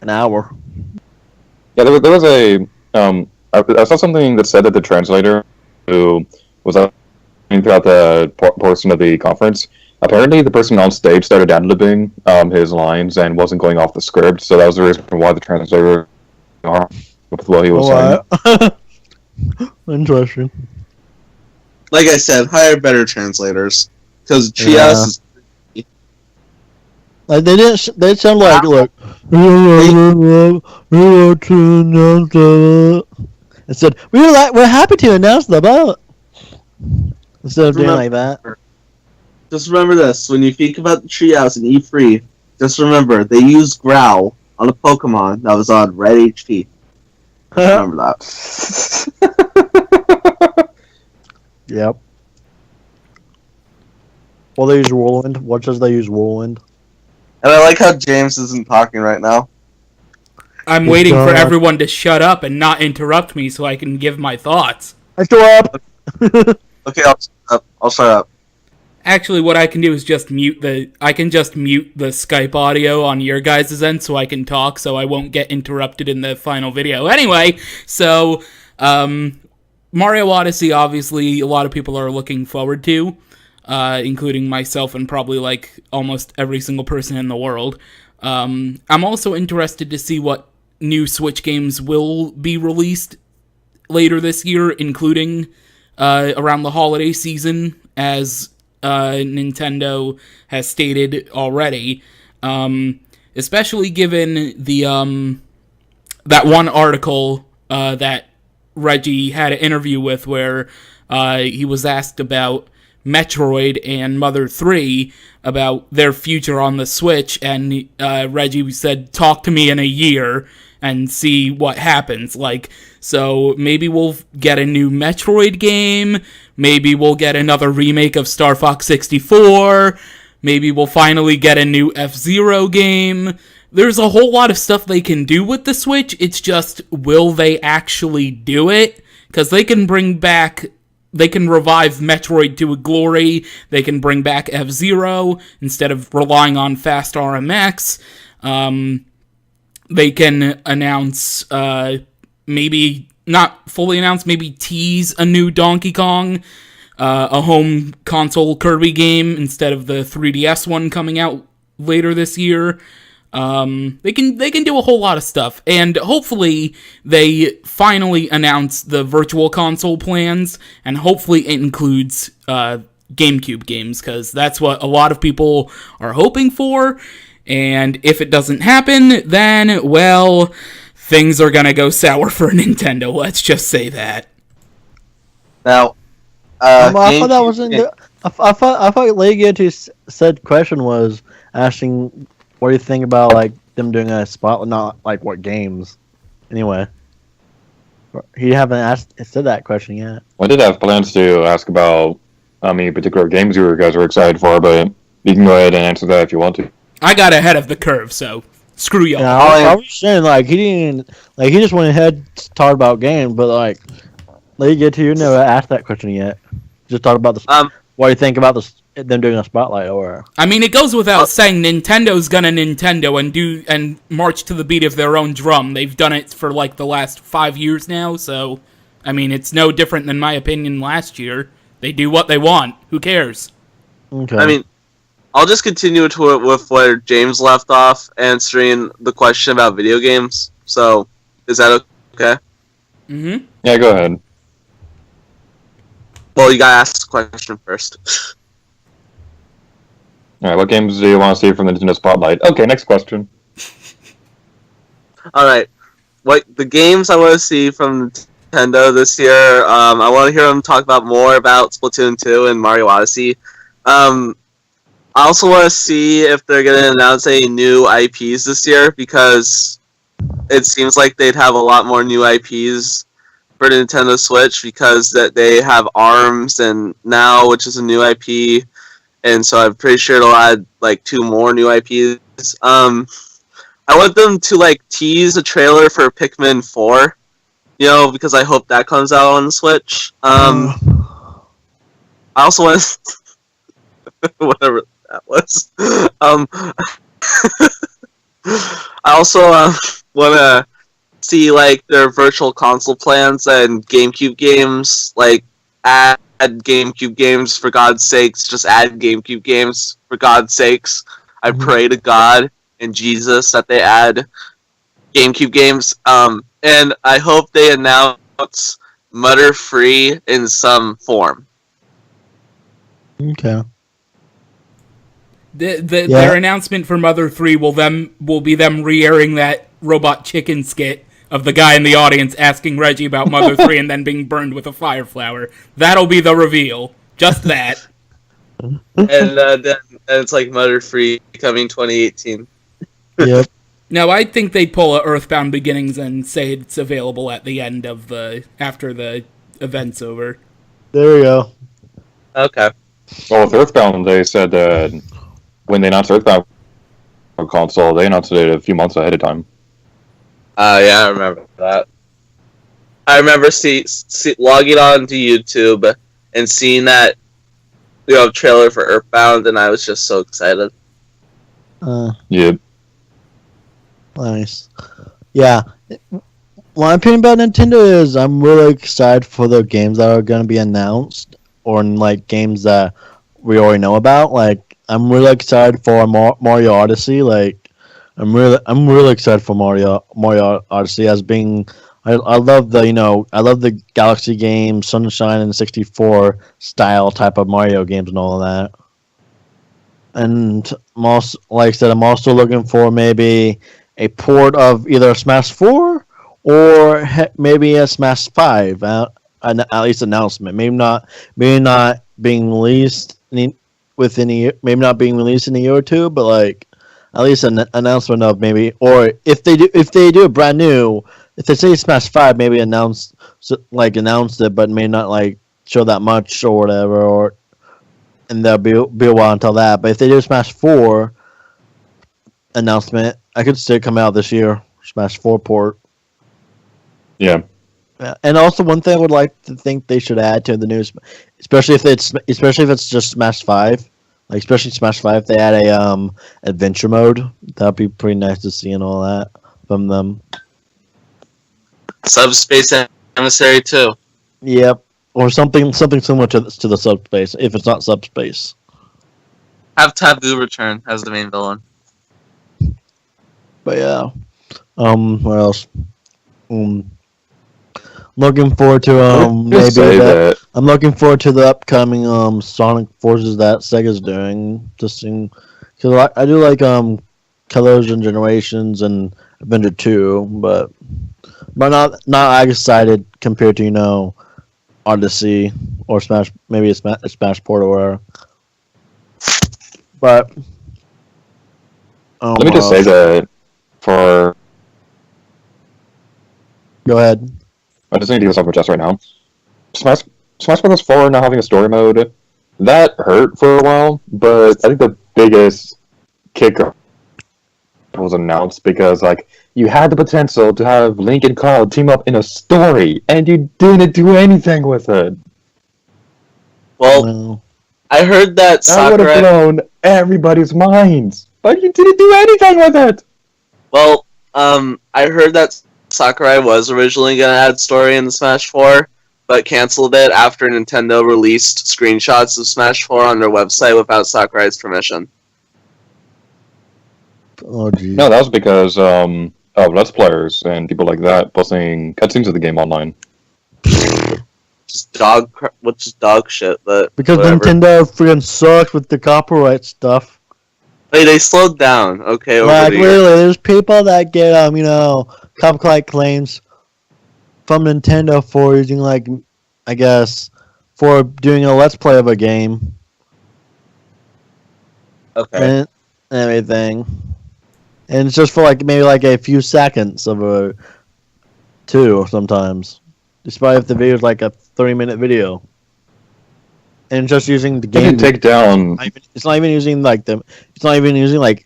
an hour. Yeah, there was a I saw something that said that the translator who was throughout the portion of the conference, apparently the person on stage started ad-libbing his lines and wasn't going off the script, so that was the reason why the translator with what he was saying. Interesting. Like I said, hire better translators because Treehouse is. Like they didn't. They sound like look. It said we're happy to announce the vote. Instead of doing like that. Just remember this: when you think about the Treehouse and E3, just remember they used Growl on a Pokemon that was on Red HP. Remember that. Yep. Well, they use Whirlwind. What does they use Whirlwind? And I like how James isn't talking right now. I'm waiting for everyone to shut up and not interrupt me so I can give my thoughts. Shut up. Okay, I'll shut up. Actually, what I can do is just mute the Skype audio on your guys' end so I can talk so I won't get interrupted in the final video. Anyway, so Mario Odyssey, obviously, a lot of people are looking forward to, including myself and probably like almost every single person in the world. I'm also interested to see what new Switch games will be released later this year, including around the holiday season, as Nintendo has stated already. Especially given the that one article that Reggie had an interview with where he was asked about Metroid and Mother 3 about their future on the Switch, and Reggie said, talk to me in a year and see what happens. Like, so maybe we'll get a new Metroid game, maybe we'll get another remake of Star Fox 64, maybe we'll finally get a new F-Zero game. There's a whole lot of stuff they can do with the Switch, it's just, will they actually do it? Because they can revive Metroid to a glory, they can bring back F-Zero instead of relying on fast RMX, they can announce, maybe, not fully announce, maybe tease a new Donkey Kong, a home console Kirby game instead of the 3DS one coming out later this year. They can do a whole lot of stuff, and hopefully they finally announce the Virtual Console plans, and hopefully it includes GameCube games, because that's what a lot of people are hoping for, and if it doesn't happen, then, well, things are gonna go sour for Nintendo, let's just say that. Now, I thought that was in the... I thought Legate's said question was asking... What do you think about like them doing a spot? Not like what games. Anyway, he haven't said that question yet. I did have plans to ask about how many particular games you guys are excited for, but you can go ahead and answer that if you want to. I got ahead of the curve, so screw y'all. Yeah, I was saying like he didn't like he just went ahead to talk about games, but like Legate, you never asked that question yet. Just talk about the. What do you think about them doing a spotlight? Or I mean, it goes without saying, Nintendo's gonna Nintendo and march to the beat of their own drum. They've done it for like the last 5 years now, so I mean, it's no different than my opinion last year. They do what they want. Who cares? Okay. I mean, I'll just continue with where James left off, answering the question about video games. So, is that okay? Mm-hmm. Yeah, go ahead. Well, you gotta ask the question first. Alright, what games do you want to see from the Nintendo Spotlight? Okay, next question. Alright, what the games I want to see from Nintendo this year, I want to hear them talk about more about Splatoon 2 and Mario Odyssey. I also want to see if they're going to announce any new IPs this year, because it seems like they'd have a lot more new IPs for Nintendo Switch, because that they have ARMS and now, which is a new IP, and so I'm pretty sure it'll add like 2 more new IPs. I want them to like tease a trailer for Pikmin 4. You know, because I hope that comes out on the Switch. I also want whatever that was. I also want to see like their virtual console plans and GameCube games. Like add GameCube games for God's sakes. Just add GameCube games for God's sakes. I pray to God and Jesus that they add GameCube games. And I hope they announce Mutter Free in some form. Okay. Their announcement for Mother 3 will be them re-airing that Robot Chicken skit of the guy in the audience asking Reggie about Mother 3 and then being burned with a fire flower. That'll be the reveal. Just that. And then it's like Mutter Free coming 2018. Yep. No, I think they'd pull a Earthbound Beginnings and say it's available at the end of after the event's over. There we go. Okay. Well, with Earthbound, they said that when they announced Earthbound console, they announced it a few months ahead of time. Yeah, I remember that. I remember logging on to YouTube and seeing that trailer for Earthbound, and I was just so excited. Yep. Nice. Yeah. My opinion about Nintendo is I'm really excited for the games that are going to be announced, or like games that we already know about. Like I'm really excited for Mario Odyssey. Like I'm really excited for Mario Odyssey as being. I love the Galaxy games, Sunshine and 64 style type of Mario games and all of that. And I'm also, like I said, I'm also looking for maybe a port of either Smash 4 or maybe a Smash 5, at least announcement. Maybe not being released maybe not being released in a year or two, but like at least an announcement of maybe, or if they do it brand new, if they say Smash 5, maybe announced it, but may not like show that much or whatever, and there'll be a while until that. But if they do Smash 4 announcement, I could see it come out this year. Smash 4 port. Yeah. And also one thing I would like to think they should add to the news, especially if it's just Smash 5, like especially Smash 5, they add a adventure mode. That'd be pretty nice to see and all that from them. Subspace Emissary 2. Yep. Or something similar to the Subspace, if it's not Subspace. Have Taboo return as the main villain. But yeah. What else? Looking forward to I'm looking forward to the upcoming Sonic Forces that Sega's doing. Because I do like Colors and Generations and Avenger 2, but not as excited compared to Odyssey or Smash, maybe a Smash port or whatever. But let me just say that for. Go ahead. I just need to get this off my chest right now. Smash Bros. 4 not having a story mode, that hurt for a while, but I think the biggest kicker was announced because, like, you had the potential to have Link and Cloud team up in a story, and you didn't do anything with it. Well, I heard that Sakurai would have blown everybody's minds, but you didn't do anything with it. Well, I heard that Sakurai was originally going to add story in the Smash 4, but canceled it after Nintendo released screenshots of Smash 4 on their website without Sakurai's permission. Oh, geez. No, that was because of Let's Players and people like that posting cutscenes of the game online. Just dog shit, but because whatever. Nintendo freaking sucks with the copyright stuff. Hey, they slowed down, okay, over like, the really, year. there's people that get, copyright claims from Nintendo for using, like, I guess, for doing a Let's Play of a game. Okay. And everything. And it's just for, like, maybe, like, a few seconds of a... two, sometimes. Despite if the video is, like, a 30-minute video. And just using the game. Take down. It's not even using like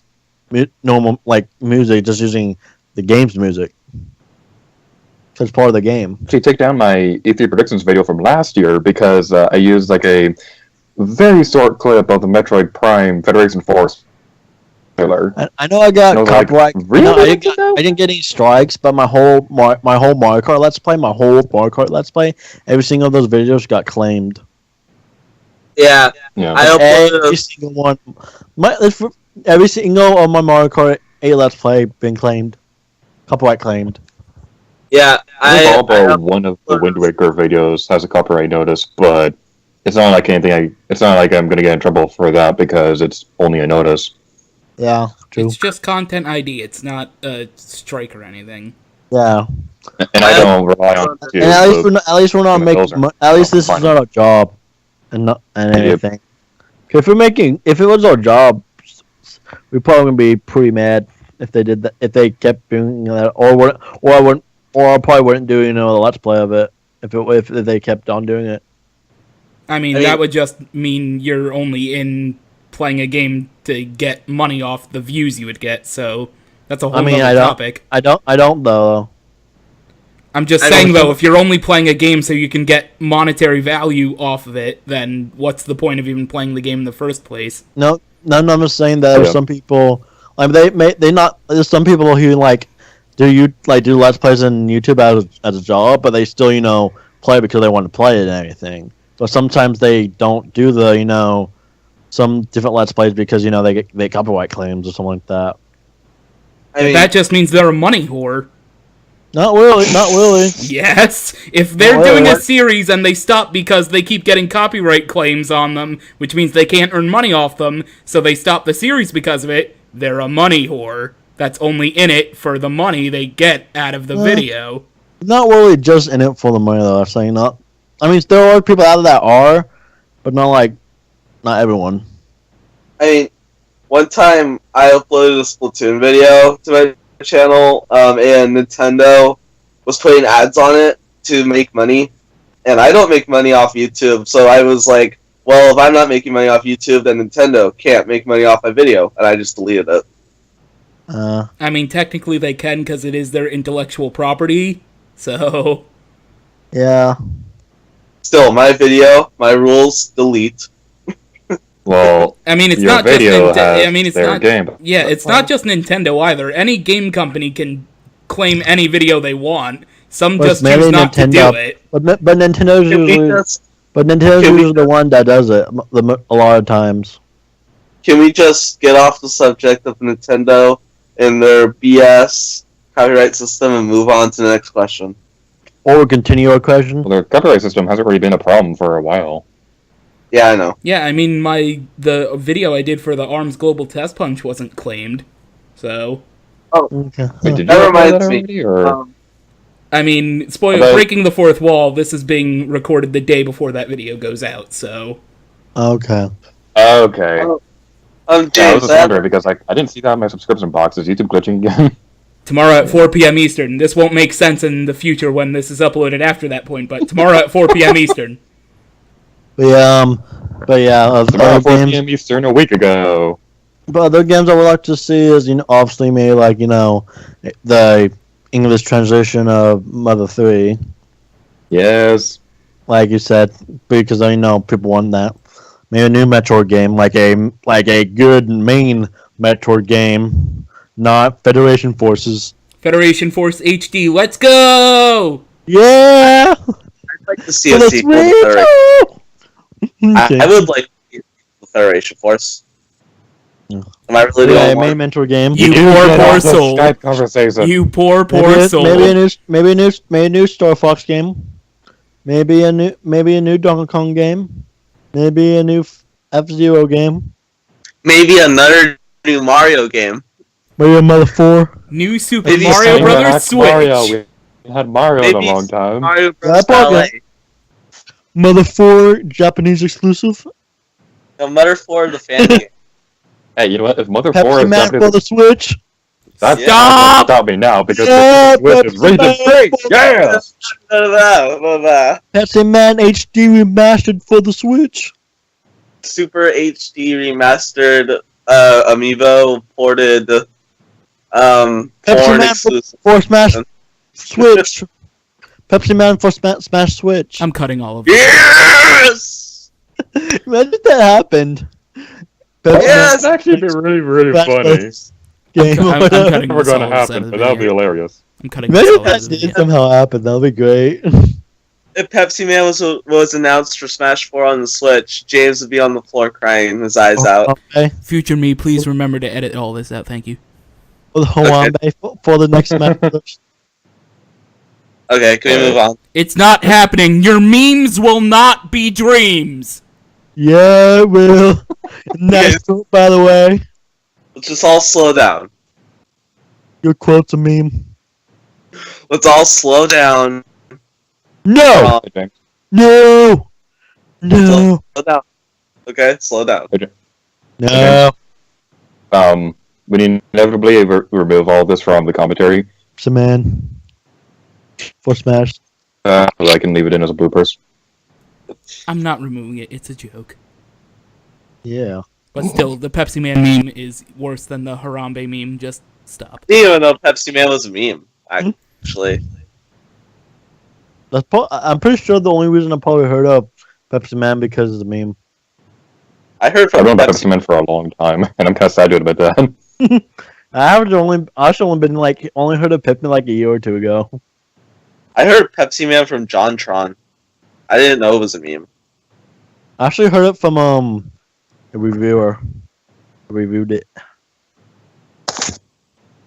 normal like music, just using the game's music. Because it's part of the game. Actually, take down my E3 predictions video from last year because I used like a very short clip of the Metroid Prime Federation Force trailer. I know I got I was like, copyright. really, No, I Nintendo? didn't get any strikes, but my whole Mario Kart Let's Play, every single of those videos got claimed. Yeah, Yeah. I uploaded Every single one. Every single of my Mario Kart 8 Let's Play been claimed. Copyright claimed. yeah, I think all I but one of the Wind Waker videos has a copyright notice, but it's not like anything. It's not like I'm gonna get in trouble for that because it's only a notice. Yeah, true. It's just content ID. It's not a strike or anything. Yeah. And I don't rely on And at least we're not making. At least this is fine. not our job, and Yep. anything. If it was our job, we'd probably be pretty mad if they did that. If they kept doing that, I probably wouldn't do the Let's Play of it if they kept on doing it. I mean, that would just mean you're only in playing a game to get money off the views you would get. So that's a whole other topic. I don't though. I'm just saying though, if you're only playing a game so you can get monetary value off of it, then what's the point of even playing the game in the first place? No, I'm just saying that there's some people like there's some people who do Let's Plays on YouTube as a job, but they still play because they want to play it and everything. So sometimes they don't do the some different Let's Plays because they get copyright claims or something like that. I mean, That just means they're a money whore. Not really. Yes, if they're doing a series and they stop because they keep getting copyright claims on them, which means they can't earn money off them, so they stop the series because of it, they're a money whore. That's only in it for the money they get out of the video. Not really just in it for the money though. I'm saying not. I mean, there are people out there that are, but not everyone. I mean, one time I uploaded a Splatoon video to my channel, and Nintendo was putting ads on it to make money, and I don't make money off YouTube, so I was like, well, if I'm not making money off YouTube, then Nintendo can't make money off my video, and I just deleted it. I mean, technically they can because it is their intellectual property, so... Yeah. Still, my video, my rules, delete. Well, I mean, it's your not just video Nintendo. has I mean, it's their not. game. Yeah, it's not just Nintendo either. Any game company can claim any video they want. Some just choose not to do it. But Nintendo's usually the one that does it a lot of times. Can we just get off the subject of Nintendo and their BS copyright system and move on to the next question? Or continue our question? Well, their copyright system has already been a problem for a while. Yeah, I know. Yeah, I mean, the video I did for the ARMS Global Test Punch wasn't claimed, so... Okay. Wait, did you That upload reminds that me. already, or? I mean, breaking the fourth wall, this is being recorded the day before that video goes out, so... Okay. Okay. James, I was just wondering because I didn't see that in my subscription box. Is YouTube glitching again? Tomorrow at 4 p.m. Eastern. This won't make sense in the future when this is uploaded after that point, but tomorrow at 4 p.m. Eastern. Tomorrow Tomorrow 4 p.m. Eastern a week ago. But other games I would like to see is, obviously maybe the English translation of Mother 3. Yes. Like you said, because I know people want that. Maybe a new Metroid game, like a good main Metroid game, not Federation Forces. Federation Force HD, let's go! Yeah! I'd like to see a sequel to Federation. I would like to see the Federation Force. Am I really the only main one? Mentor game. You poor soul. Skype conversation. You poor soul. Maybe a new Star Fox game. Maybe a new Donkey Kong game. Maybe a new F-Zero game. Maybe another new Mario game. Maybe a Mother 4. New Super Maybe Mario Sonic Brothers Switch. Mario. We had Mario in a Maybe long time. Mario Bros. Yeah, Ballet. Mother 4 Japanese exclusive. No, Mother 4 the fan game. Hey, you know what? If Mother 4 Pepsi is Man for the Switch. that's Stop! stop me now because Yeah, the Switch is Pepsi rated Man. free. Yeah. None of that. Pepsi Man HD remastered for the Switch. Super HD remastered Amiibo ported Pepsi porn Man exclusive. for Smash Switch. Pepsi Man for Smash Switch. I'm cutting all of this. Yes! Imagine if that happened. Pepsi Yes! That'd actually be really, really Smash funny. Bros. Game. I'm cutting Never this gonna all out of happen, the but that'd be video. hilarious. I'm cutting this Imagine all if out that of the did video. somehow happen. That'd be great. If Pepsi Man was announced for Smash 4 on the Switch, James would be on the floor crying, his eyes out. Okay. Future me, please remember to edit all this out. Thank you. For the Harambe for the next Smash Bros. Okay, can we move on? It's not happening. Your memes will not be dreams. Yeah, it will. Nice quote, by the way. Let's just all slow down. Your quote's a meme. Let's all slow down. No! Hey, James. No! No! Slow down. Okay, slow down. No! We inevitably remove all this from the commentary. Pepsi Man. For Smash. I can leave it in as a bloopers. I'm not removing it. It's a joke. Yeah. But still, the Pepsi Man meme is worse than the Harambe meme. Just stop. I didn't even know Pepsi Man was a meme, actually. I'm pretty sure the only reason I probably heard of Pepsi Man because of the meme. I heard I've from known about Pepsi Pepsi Man for a long time, and I'm kind of sad to admit that. I've only been only heard of Pepsi like a year or two ago. I heard Pepsi Man from JonTron. I didn't know it was a meme. I actually heard it from a reviewer. Who reviewed it.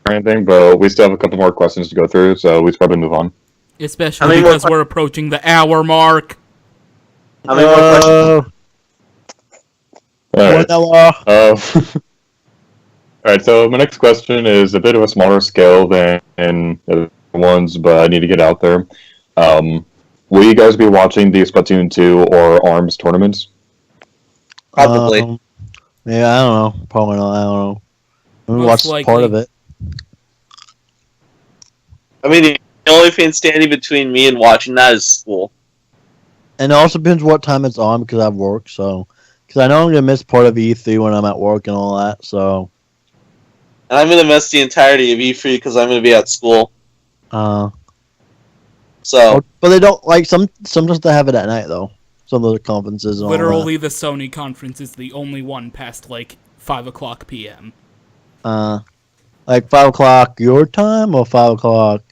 Or anything, but we still have a couple more questions to go through, so we should probably move on. Especially because we're approaching the hour mark. How many more questions? Alright. Alright. Alright, so my next question is a bit of a smaller scale than the other ones, but I need to get out there. Will you guys be watching the Splatoon 2 or ARMS tournaments? Probably. Yeah, I don't know. Probably not. I don't know. We Most watched likely. part of it. I mean, the only thing standing between me and watching that is school. And it also depends what time it's on because I have work, so... Because I know I'm going to miss part of E3 when I'm at work and all that, so... And I'm going to miss the entirety of E3 because I'm going to be at school. So... But they don't... sometimes they have it at night, though. Some of the conferences and all Literally, the Sony conference is the only one past, 5 o'clock p.m. that. 5 o'clock your time or 5 o'clock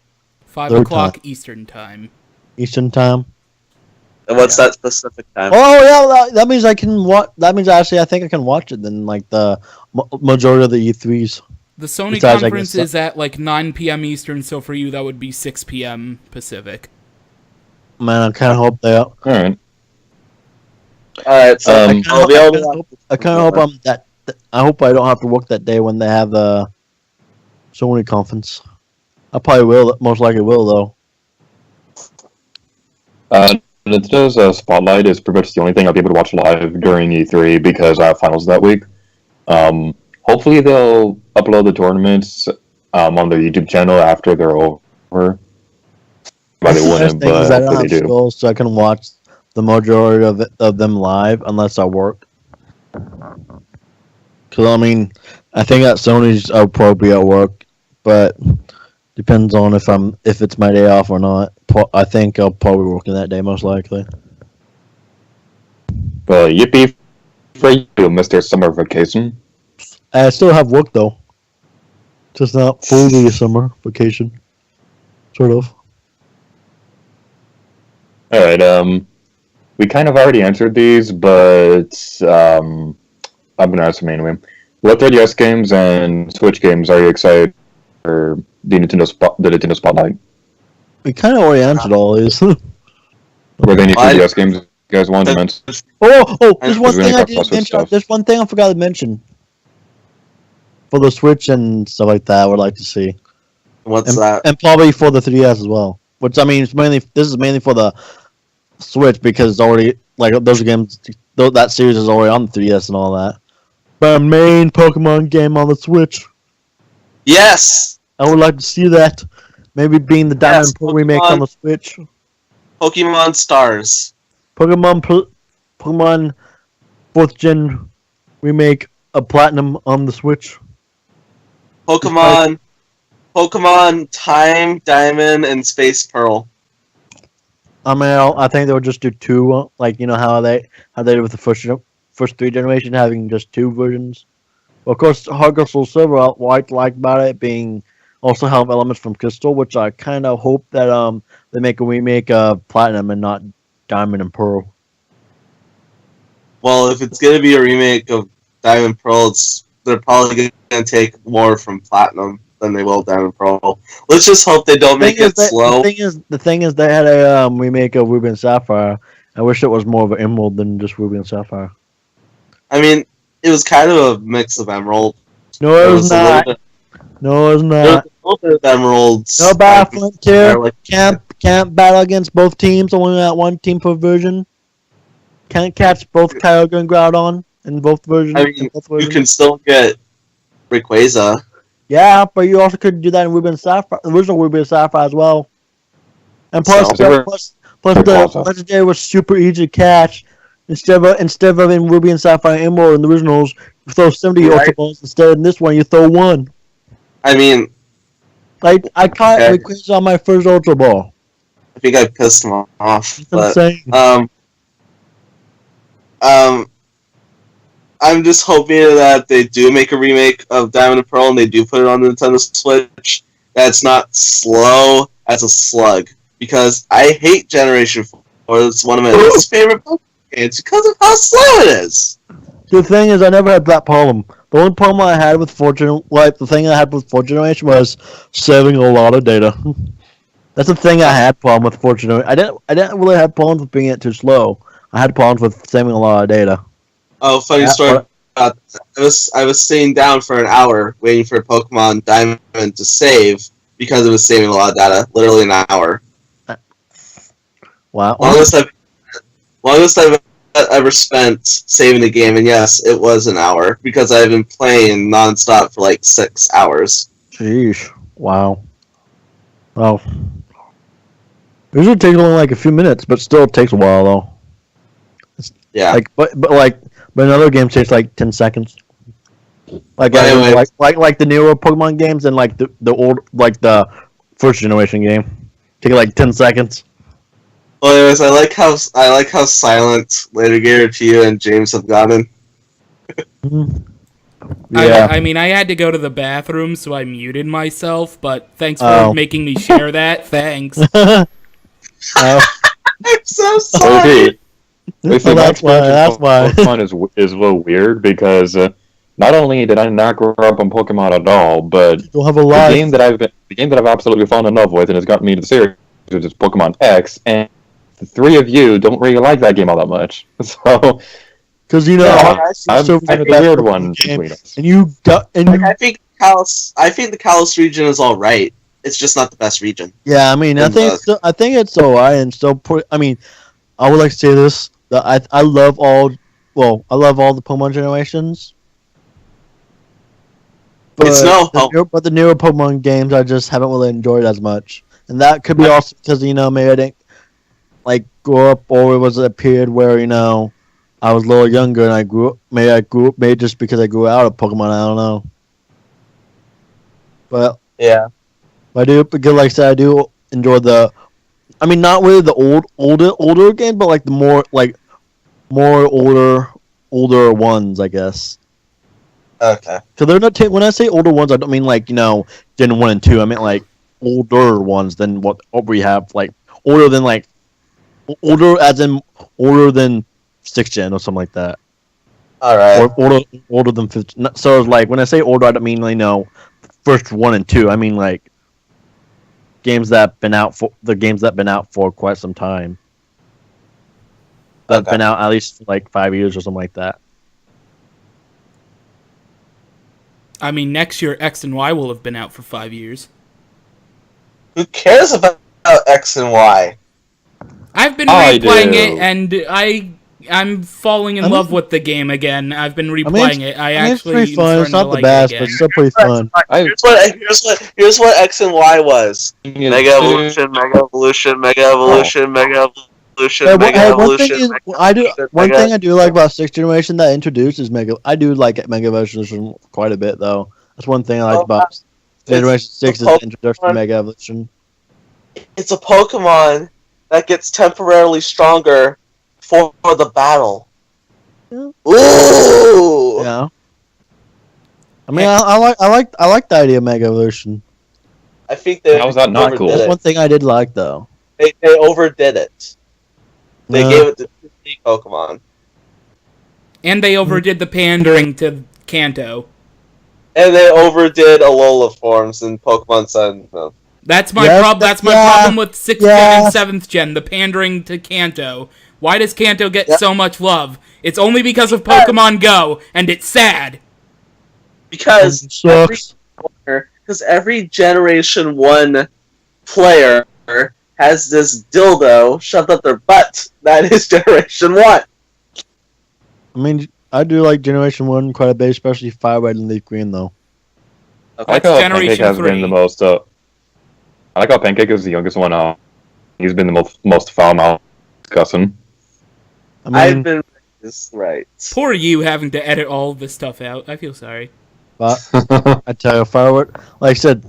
5 Their o'clock time. Eastern time. Eastern time? And what's that specific time? Oh, yeah, that means I can watch... That means actually I think I can watch it then, the majority of the E3s. The Sony Besides, I conference guess- is at, 9 p.m. Eastern, so for you, that would be 6 p.m. Pacific. Man, I kind of hope they... Alright. Alright, so Um, I'll be able to... I kind of hope I hope I don't have to work that day when they have the Sony conference. I probably will. Most likely will though. Nintendo's Spotlight is pretty much the only thing I'll be able to watch live during E3 because I have finals that week. Hopefully they'll upload the tournaments on their YouTube channel after they're over. By they wouldn't, but I don't hopefully have they do. school, so I can watch the majority of them live unless I work. Because I think at Sony's I'll probably be at work, but depends on if it's my day off or not. I think I'll probably be working that day most likely. But yippee for you, Mr. Summer Vacation. I still have work though, just not fully a summer vacation, sort of. Alright, we kind of already answered these, but I'm gonna ask them anyway. What 3DS games and Switch games are you excited for the Nintendo Spotlight? We kind of already answered all these. Were there any 3DS games you guys wanted to mention? There's one We're thing gonna I talk about didn't Switch mention. stuff. There's one thing I forgot to mention. For the Switch and stuff like that, I would like to see. What's that? And probably for the 3DS as well. Which this is mainly for the Switch because it's already those games. That series is already on the 3DS and all that. But a main Pokemon game on the Switch. Yes! I would like to see that. Maybe being the Diamond Pearl remake on the Switch. Pokemon Stars. Pokemon 4th Gen remake a platinum on the Switch. Pokemon Time, Diamond, and Space Pearl. I mean, I think they'll just do two, like how they did with the first three generation, having just two versions. Well, of course, Heart Gold Soul Silver, what I like about it being also have elements from Crystal, which I kind of hope that they make a remake of Platinum and not Diamond and Pearl. Well, if it's gonna be a remake of Diamond and Pearl, they're probably gonna take more from Platinum than they will Diamond and Pearl. Let's just hope they don't make it slow. The thing is, they had a remake of Ruby and Sapphire. I wish it was more of an Emerald than just Ruby and Sapphire. I mean, it was kind of a mix of Emerald. No, it was not. No, it's not. There was a little bit of Emeralds. No battling here. Can't battle against both teams. Only that one team per version. Can't catch both Kyogre and Groudon in both versions. I mean, you can still get Rayquaza. Yeah, but you also could do that in Ruby and Sapphire, the original Ruby and Sapphire as well. And plus the legendary was super easy to catch. Instead of in Ruby and Sapphire Emerald in the originals, you throw 70 Ultra Balls instead. In this one, you throw one. I mean, like I caught Rayquaza on my first Ultra Ball. I think I pissed him off. That's but insane. I'm just hoping that they do make a remake of Diamond and Pearl and they do put it on the Nintendo Switch. That's not slow as a slug, because I hate Generation 4. It's one of my least favorite Pokemon games because of how slow it is. The thing is, I never had that problem. The only problem I had with fourth generation was saving a lot of data. That's the thing I had problem with fourth generation. I didn't really have problems with being it too slow. I had problems with saving a lot of data. Oh, funny story. I was staying down for an hour waiting for Pokemon Diamond to save because it was saving a lot of data. Literally an hour. Wow. Longest I've ever spent saving the game, and yes, it was an hour because I've been playing nonstop for like 6 hours. Jeez. Wow. Well, usually it takes only like a few minutes, but still it takes a while though. Yeah. But in other games it takes like 10 seconds. Like the newer Pokemon games and like the old the first generation game. Take like 10 seconds. Well, anyways, I like how silent Later Gear to you and James have gotten. Yeah. I mean, I had to go to the bathroom, so I muted myself. But thanks for making me share that. Thanks. I'm so sorry. Okay. That's why. Pokemon is a little weird because not only did I not grow up on Pokemon at all, but you'll have a life. The game that I've absolutely fallen in love with and has gotten me to the series is Pokemon X, and the three of you don't really like that game all that much. So, because I'm a weird one between us. I think the Kalos region is all right. It's just not the best region. Yeah, I mean, I think it's alright, and still. I mean, I would like to say this: that I love all the Pokemon generations. But but the newer Pokemon games I just haven't really enjoyed as much, and that could be also because maybe I didn't grow up, or it was a period where I was a little younger and I grew up. Maybe just because I grew out of Pokemon. I don't know. But yeah, I do because, like I said, I do enjoy I mean, not really the older games, but like the more older ones, I guess. Okay. So they're not. When I say older ones, I don't mean Gen 1 and 2. I mean older ones than what we have, older than older as in older than 6th gen or something like that. All right. Or older than 5th. So it's when I say older, I don't mean first 1 and 2. I mean games that been out for quite some time. That's been out at least 5 years or something like that. I mean, next year X and Y will have been out for 5 years. Who cares about X and Y? I've been replaying it, and I'm falling in love with the game again. I've been replaying it. It's pretty fun. It's not the best, but it's still pretty fun. Here's what X and Y was: Mega Evolution, Mega Evolution, Mega Evolution, Mega Evolution, Hey, Mega hey, Evolution. one thing I do like about 6th generation that introduced is Mega. I do like Mega Evolution quite a bit though. That's one thing I like about Generation 6 is the introduction to Mega Evolution. It's a Pokemon that gets temporarily stronger for the battle. Yeah. Ooh! Yeah. I mean, I like the idea of Mega Evolution. I think they How is that not overdid cool? That's it. one thing I did like though. They overdid it. They Yeah. gave it to 2D Pokemon. And they overdid the pandering to Kanto. And they overdid Alola forms in Pokemon Sun. No. That's my Yes, That's my yeah, problem with 6th gen yeah. and 7th gen. The pandering to Kanto. Why does Kanto get Yep. so much love? It's only because of Pokemon Go, and it's sad. Because Sucks. every Generation 1 player has this dildo shoved up their butt that is Generation 1. I mean, I do like Generation 1 quite a bit, especially Fire Red and Leaf Green though. I like That's how Generation Pancake has 3. been the most. I like how Pancake is the youngest one. He's been the most foul-mouthed discussing. I mean, I've been this right. Poor you having to edit all of this stuff out. I feel sorry. but I tell you, Fire Red, like I said,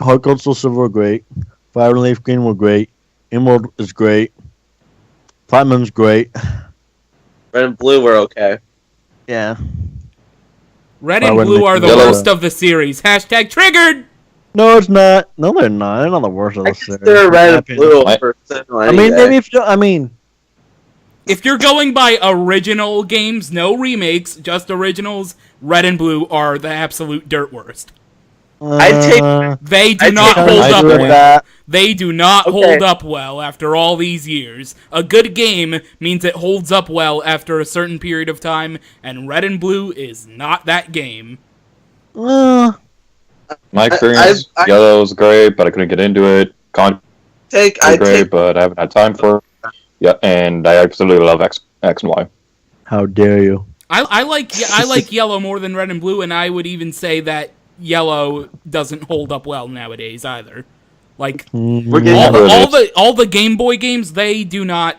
Heart Gold, Soul Silver were great. Fire and Leaf Green were great. Emerald is great. Platinum's great. Red and Blue were okay. Yeah. Red Why and wouldn't Blue they are the do that? worst of the series. Hashtag triggered! No, it's not. No, they're not. They're not the worst of I the series. consider Red and I Blue I- a person mean, maybe if you, I mean, If you're going by original games, no remakes, just originals, Red and Blue are the absolute dirt worst. I'd take- They do I'd not take- hold I up agree with well. that. They do not Okay. hold up well after all these years. A good game means it holds up well after a certain period of time, and Red and Blue is not that game. My experience, I- Yellow's great, but I couldn't get into it. Con I great, take but I haven't had time for it. Yeah, and I absolutely love X and Y. How dare you? I like Yellow more than Red and Blue, and I would even say that Yellow doesn't hold up well nowadays either. Like We're getting all the Game Boy games, they do not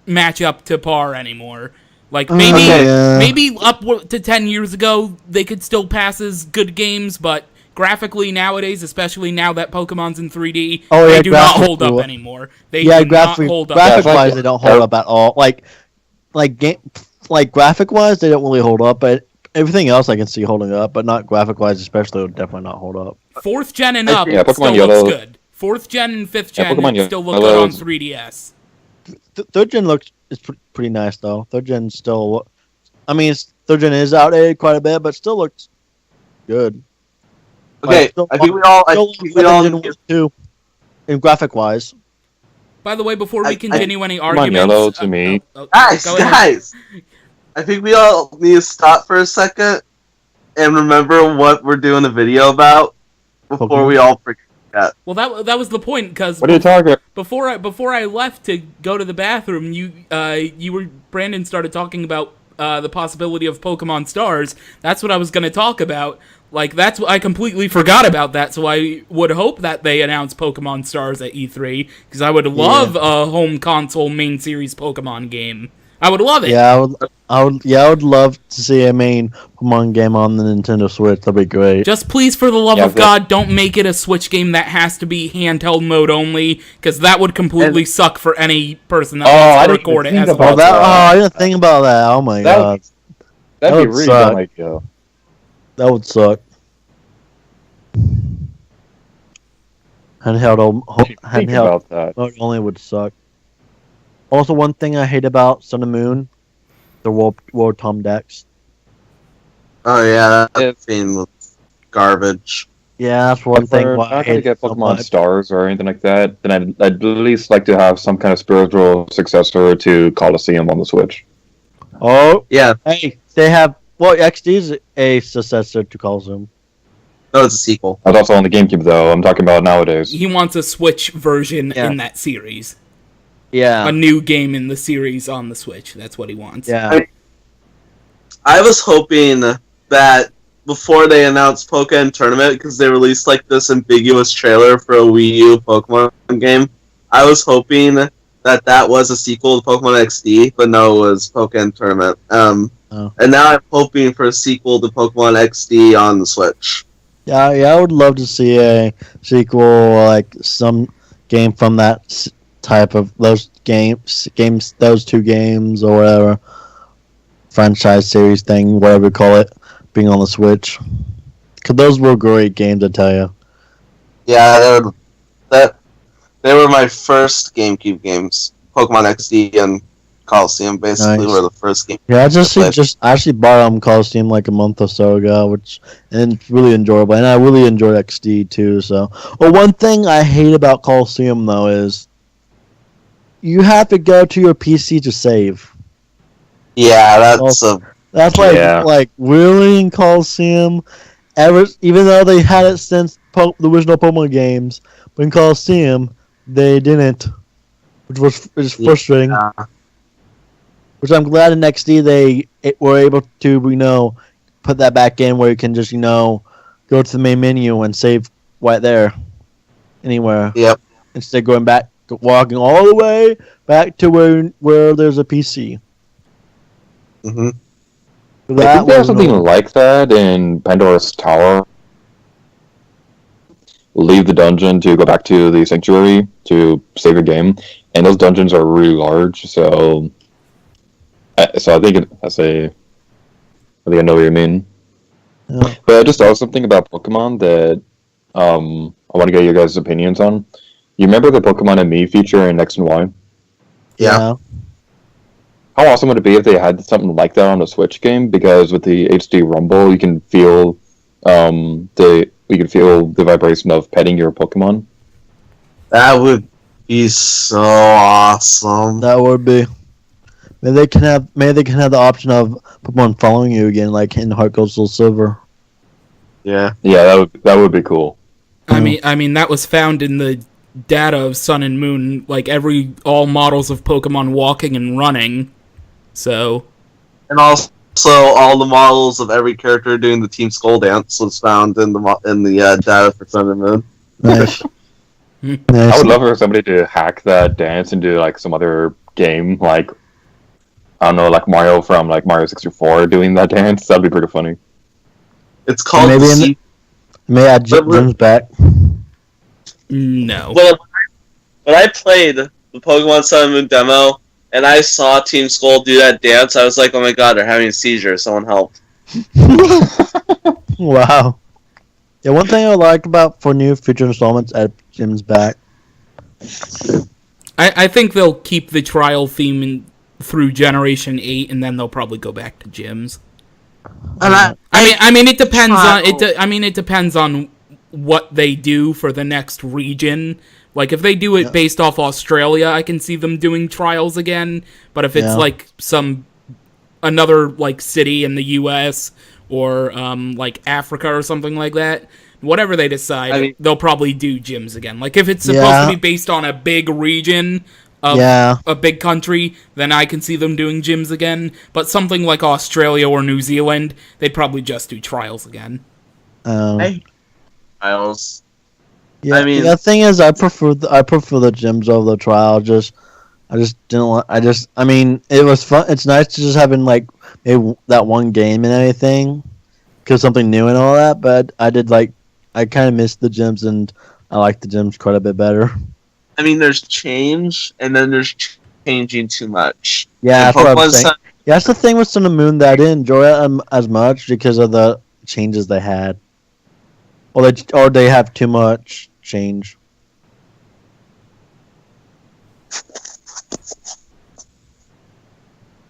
match up to par anymore. Like maybe Yeah. maybe up to 10 years ago they could still pass as good games, but graphically nowadays, especially now that Pokemon's in 3D, Oh, yeah, they do not hold graphically- up anymore. They Yeah, do not hold up. graphic Yeah, wise, like- they don't hold up at all. Like graphic wise, they don't really hold up. But everything else, I can see holding up, but not graphic wise, especially, would definitely not hold up. 4th gen and I up think- Yeah, still Pokemon looks Yellow- good. 4th gen and 5th Yeah, gen Pokemon still look Yellow good on is- 3DS. Third gen looks is pretty nice though. Third gen still, I mean, third gen is outdated quite a bit, but still looks good. Okay, Still- I think we all. I still think we all. Gen 1 too, in graphic wise. By the way, before we I- continue any Pokemon arguments, Yellow to me. Guys, go ahead. guys. I think we all need to stop for a second and remember what we're doing a video about before Pokemon. we all forget. Well, that was the point, because What are you talking about? before I left to go to the bathroom, Brandon started talking about the possibility of Pokemon Stars. That's what I was going to talk about. Like, I completely forgot about that, so I would hope that they announce Pokemon Stars at E3, because I would love a home console main series Pokemon game. I would love it. Yeah, I would love to see a main Pokemon game on the Nintendo Switch. That'd be great. Just please, for the love Yeah, of but- God, don't make it a Switch game that has to be handheld mode only, because that would completely suck for any person that Oh, I wants to didn't record it even as think a about Oh, that. I didn't think about that. Oh my That god, would That be would really suck. dumb idea. that would suck. Handheld Think handheld about that. mode only would suck. Also, one thing I hate about Sun and Moon, the World Tom decks. Oh yeah, that theme was garbage. Yeah, that's one If thing. we're Why I not hate going to get it so Pokemon much. Stars or anything like that, then I'd at least like to have some kind of spiritual successor to Coliseum on the Switch. Oh, Yeah, hey, they have. Well, XD is a successor to Coliseum. no, it's a sequel. That's also on the GameCube, though. I'm talking about nowadays. He wants a Switch version Yeah. in that series. Yeah, A new game in the series on the Switch. That's what he wants. yeah. I was hoping that before they announced Pokemon Tournament, because they released like this ambiguous trailer for a Wii U Pokemon game, I was hoping that was a sequel to Pokemon XD, but no, it was Pokemon Tournament. And now I'm hoping for a sequel to Pokemon XD on the Switch. Yeah, I would love to see a sequel, like some game from that type of those games, those two games or whatever franchise series thing, whatever you call it, being on the Switch. Cause those were great games, I tell you. Yeah, they were my first GameCube games. Pokemon XD and Coliseum basically were the first games. Yeah, I actually bought Coliseum like a month or so ago, and it's really enjoyable. And I really enjoyed XD too. So, well, one thing I hate about Coliseum though is you have to go to your PC to save. Yeah, that's like really in Coliseum. Even though they had it since the original Pokemon games, but in Coliseum they didn't, which was frustrating. Yeah. Which I'm glad in XD they were able to put that back in where you can just go to the main menu and save right there, anywhere. Yep. Instead of going back, walking all the way back to where there's a PC. Mm-hmm. I think there's something like that in Pandora's Tower. Leave the dungeon to go back to the sanctuary to save your game, and those dungeons are really large. So I think I think I know what you mean. Yeah. But I just saw something about Pokemon that I want to get your guys' opinions on. You remember the Pokemon and Me feature in X and Y? Yeah. How awesome would it be if they had something like that on a Switch game? Because with the HD Rumble, you can feel the vibration of petting your Pokemon. That would be so awesome. That would be. Maybe they can have the option of Pokemon following you again, like in Heart Gold Soul Silver. Yeah. Yeah, that would be cool. I mean that was found in the data of Sun and Moon, like all models of Pokemon walking and running. So, and also all the models of every character doing the Team Skull dance was found in the data for Sun and Moon. Nice. Nice. I would love for somebody to hack that dance into like some other game, like I don't know, like Mario from like Mario 64 doing that dance. That'd be pretty funny. It's called may I Jim's back? No. Well, when I played the Pokemon Sun and Moon demo, and I saw Team Skull do that dance, I was like, oh my god, they're having a seizure. Someone help. Wow. Yeah, one thing I like about for new future installments at Jim's back. I think they'll keep the trial theme through Generation 8, and then they'll probably go back to Jim's. And I mean, it depends on it depends on what they do for the next region. Like, if they do it based off Australia, I can see them doing trials again. But if it's like another like city in the U.S. or like Africa or something like that, whatever they decide, they'll probably do gyms again. Like, if it's supposed to be based on a big region of a big country, then I can see them doing gyms again. But something like Australia or New Zealand, they'd probably just do trials again. Trials. Yeah, the thing is, I prefer the gyms over the trial. I mean, it was fun. It's nice to just having like maybe that one game and anything, because something new and all that. But I kind of missed the gyms, and I like the gyms quite a bit better. I mean, there's change, and then there's changing too much. Yeah, that's what I'm saying. Yeah, that's the thing with Sun and Moon that I didn't enjoy it as much because of the changes they had, or they have too much change.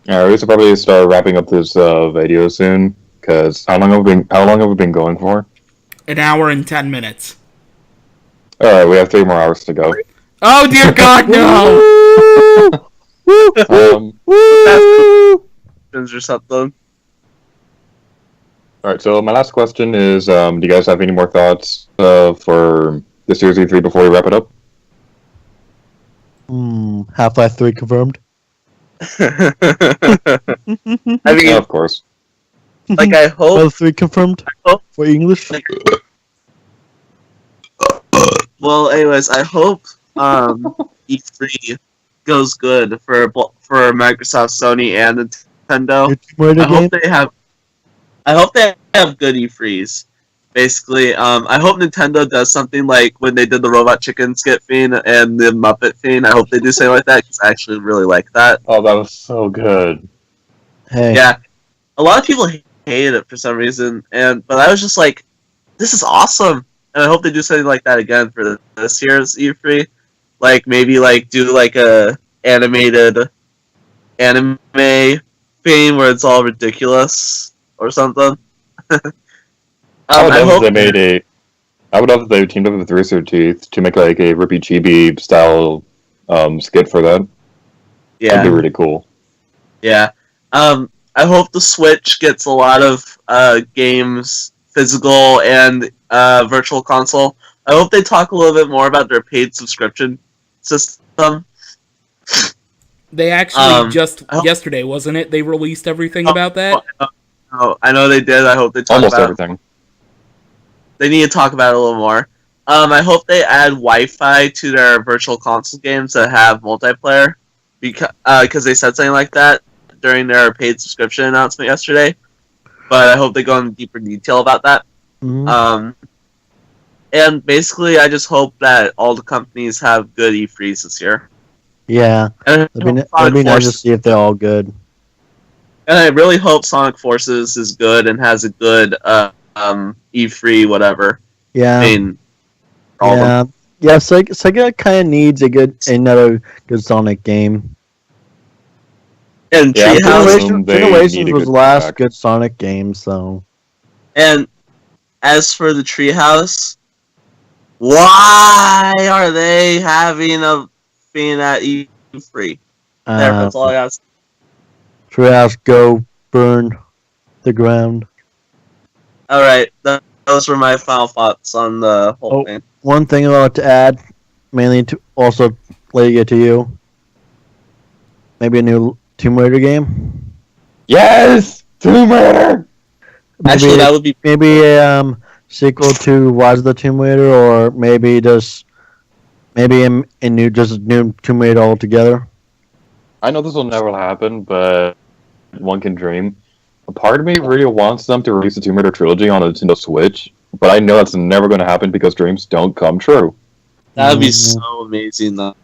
Alright, we should probably start wrapping up this video soon. Because how long have we been going for? An hour and 10 minutes. Alright, we have 3 more hours to go. Oh dear God, no! Or something. Alright, so my last question is, do you guys have any more thoughts for the Series E3 before we wrap it up? Half-Life 3 confirmed. I mean, yeah, of course. Like, I hope... Half-Life 3 confirmed for English. Well, anyways, I hope E3 goes good for Microsoft, Sony, and Nintendo. Tomb Raider game? I hope they have good E3s. Basically, I hope Nintendo does something like when they did the Robot Chicken skit theme and the Muppet theme. I hope they do something like that because I actually really like that. Oh, that was so good. Hey. Yeah, a lot of people hated it for some reason, but I was just like, this is awesome, and I hope they do something like that again for this year's E3. Like maybe like do like a animated anime theme where it's all ridiculous or something. I would love if they teamed up with Rooster Teeth to make like a Rippy Chibi style skit for that. Yeah, that'd be really cool. Yeah, I hope the Switch gets a lot of games, physical and virtual console. I hope they talk a little bit more about their paid subscription system. They actually yesterday, wasn't it? They released everything about that. I know they did. I hope they talk almost about everything. They need to talk about it a little more. I hope they add Wi-Fi to their virtual console games that have multiplayer, because they said something like that during their paid subscription announcement yesterday. But I hope they go into deeper detail about that. Mm-hmm. And basically, I just hope that all the companies have good E3s this year. Yeah, And it'd be nice to see if they're all good. And I really hope Sonic Forces is good and has a good E3 whatever. Yeah. Yeah, Sega kind of needs another good Sonic game. And Generations was the last good Sonic game, so. And as for the Treehouse, why are they having a thing at E3? That's all I ask. Treehouse, go burn the ground. All right, those were my final thoughts on the whole thing. One thing I want to add, mainly to also letting it to you. Maybe a new Tomb Raider game. Yes, Tomb Raider. Actually, that would be maybe a sequel to Rise of the Tomb Raider, or maybe a new Tomb Raider altogether. I know this will never happen, but one can dream. A part of me really wants them to release the Tomb Raider trilogy on a Nintendo Switch, but I know that's never going to happen because dreams don't come true. That would be so amazing, though.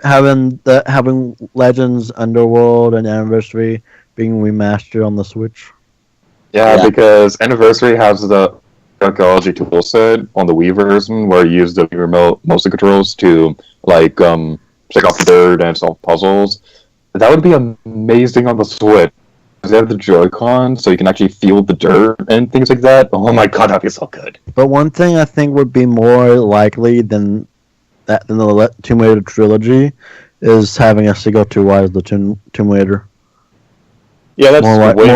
Having Legends, Underworld, and Anniversary being remastered on the Switch. Yeah, because Anniversary has the archaeology tool set on the Wii version where you use the Wii remote motion controls to like shake off the dirt and solve puzzles. That would be amazing on the Switch. They have the Joy-Con, so you can actually feel the dirt and things like that. Oh my god, that'd be so good. But one thing I think would be more likely than the Tomb Raider trilogy is having a sequel to Rise of the Tomb Raider. Yeah, that's more likely.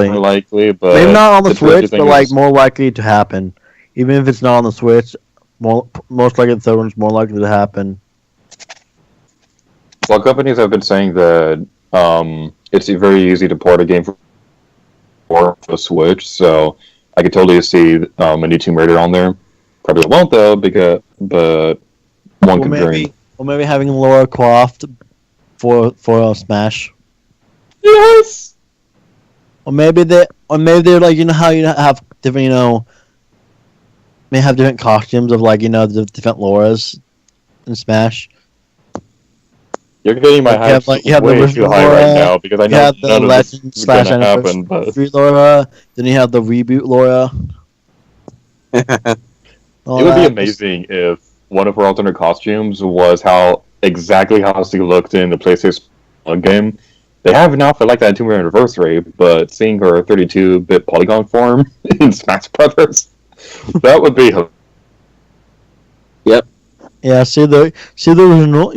More likely, but maybe not on the Switch, but like more likely to happen. Even if it's not on the Switch, most likely the third one's more likely to happen. Well, companies have been saying that it's very easy to port a game for the Switch, so I could totally see a new Tomb Raider on there. Probably won't though, but one can dream. Or maybe having Lara Croft for Smash. Yes. Or maybe they're like, you know how you have different, may have different costumes of like, the different Lauras in Smash. You're getting my hopes way too high right now because I know none of this is going to happen. But Laura, then you have the reboot Laura. It would be amazing if one of her alternate costumes was exactly how she looked in the PlayStation 1 game. They have an outfit like that in Tomb Raider Anniversary, but seeing her 32-bit polygon form in Smash Brothers, that would be. Yep. Yeah, see the original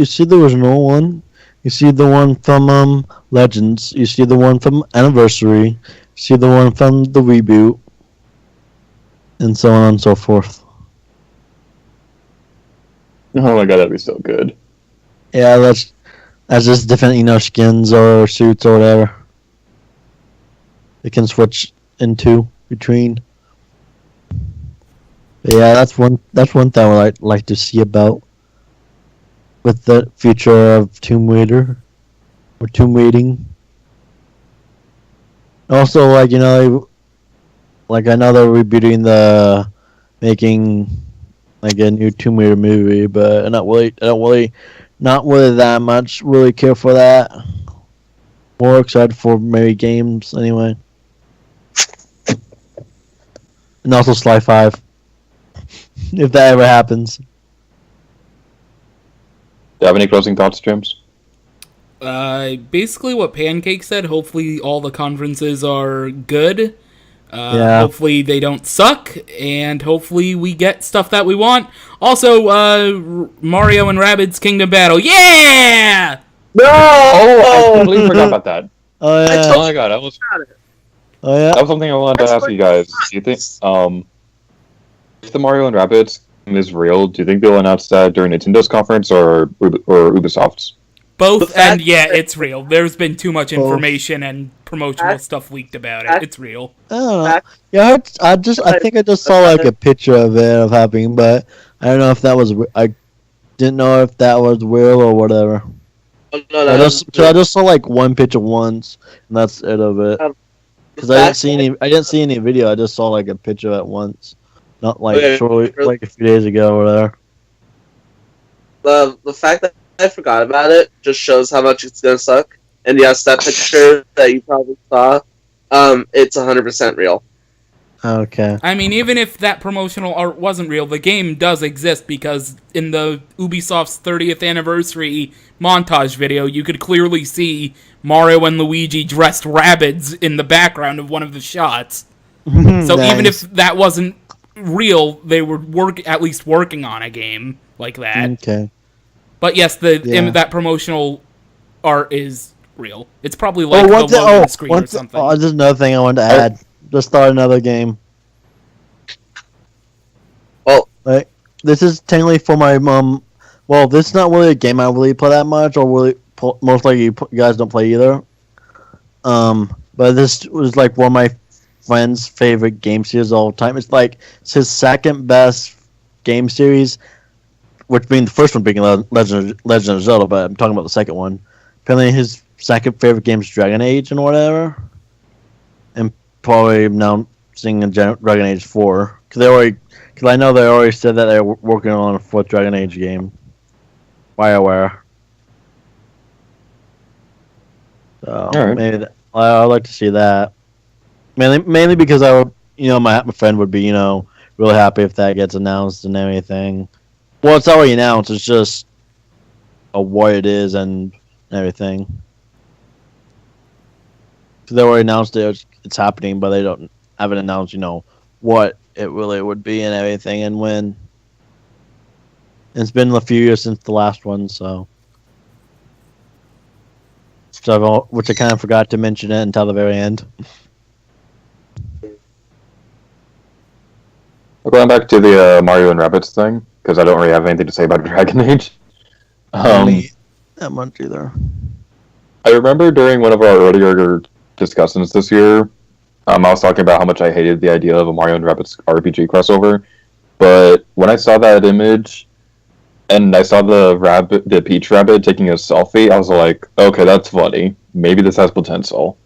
one. You see the one from Legends. You see the one from Anniversary. You see the one from the reboot, and so on and so forth. Oh my god, that'd be so good. Yeah, that's just different, skins or suits or whatever. They can switch between. But yeah, that's one thing I would like to see about. with the future of Tomb Raider or Tomb Raiding. Also, like like I know they're rebooting making like a new Tomb Raider movie, but not really that much really care for that. More excited for maybe games anyway, and also Sly 5, if that ever happens. Do you have any closing thoughts, James? Basically what Pancake said. Hopefully all the conferences are good. Yeah. Hopefully they don't suck, and hopefully we get stuff that we want. Also, Mario and Rabbids Kingdom Battle. Yeah! No! Oh, I completely forgot about that. Oh yeah. Oh my god, that was Oh something I wanted to ask you guys. Do you think if the Mario and Rabbids game is real, do you think they'll announce that during Nintendo's conference or Ubisoft's? Both, and yeah, it's real. There's been too much information and promotional stuff leaked about it. It's real. I don't know. Yeah, I think I just saw like a picture of it happening, but I don't know if that was. I didn't know if that was real or whatever. No, I just saw like one picture once, and that's it of it. Because I didn't see any video. I just saw like a picture at once, not like shortly, like a few days ago or whatever. The fact that I forgot about it just shows how much it's gonna suck. And yes, that picture that you probably saw, it's 100% real. Okay. I mean, even if that promotional art wasn't real, the game does exist because in the Ubisoft's 30th anniversary montage video, you could clearly see Mario and Luigi dressed Rabbids in the background of one of the shots. So Nice. even if that wasn't real, they were at least working on a game like that. Okay. But yes, that promotional art is real. It's probably like the loading screen or something. Oh, there's another thing I wanted to add. Just start another game. Well, this is technically for my mom. Well, this is not really a game I really play that much, or really most likely you guys don't play either. But this was like one of my friend's favorite game series of all time. It's his second best game series, which being the first one being Legend of Zelda, but I'm talking about the second one. Apparently, his second favorite game is Dragon Age and whatever, and probably now seeing Dragon Age 4 because I know they already said that they're working on a fourth Dragon Age game. BioWare. So right. maybe I'd like to see that. Mainly because I would, my friend would be, really happy if that gets announced and everything. Well, it's already announced. It's just what it is and everything. So they already announced it's happening, but they haven't announced, what it really would be and everything and when. And it's been a few years since the last one, so. Which I kind of forgot to mention it until the very end. Going back to the Mario and Rabbids thing, because I don't really have anything to say about Dragon Age. That much either. I remember during one of our earlier discussions this year, I was talking about how much I hated the idea of a Mario and Rabbids RPG crossover. But when I saw that image, and I saw the Peach Rabbit taking a selfie, I was like, okay, that's funny. Maybe this has potential.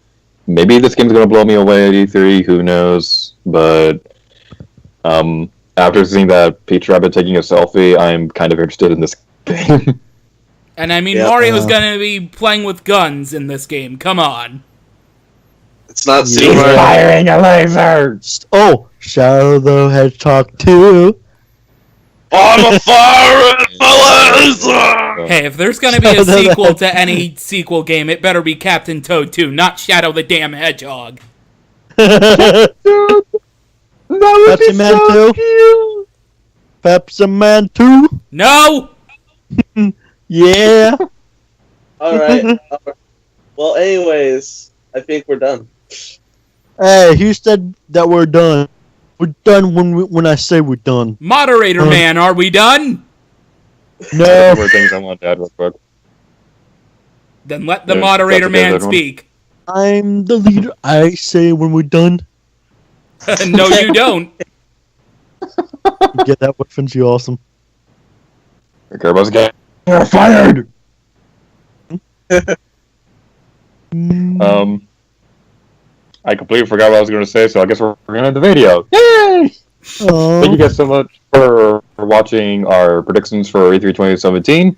Maybe this game's gonna blow me away at E3, who knows? But after seeing that Peach Rabbit taking a selfie, I'm kind of interested in this game. And I mean, Mario's gonna be playing with guns in this game. Come on. It's not He's Super Mario. firing a laser! Oh, Shadow the Hedgehog 2. I'm a firing a laser! Hey, if there's gonna be a sequel to any sequel game, it better be Captain Toad 2, not Shadow the damn Hedgehog. That would Pepsi be Man so 2? cute! Pepsi Man 2? No! Yeah. Alright. Well, anyways, I think we're done. Hey, who said that we're done? We're done when I say we're done. Moderator man, are we done? No. More things I want to add real quick. Then let the Yeah, moderator that's okay, man everyone. speak. I'm the leader. I say when we're done. No, you don't. You get that reference? You awesome. Okay, everybody's game. You're fired! Mm. I completely forgot what I was going to say, so I guess we're going to end the video. Yay! Thank you guys so much for watching our predictions for E3 2017.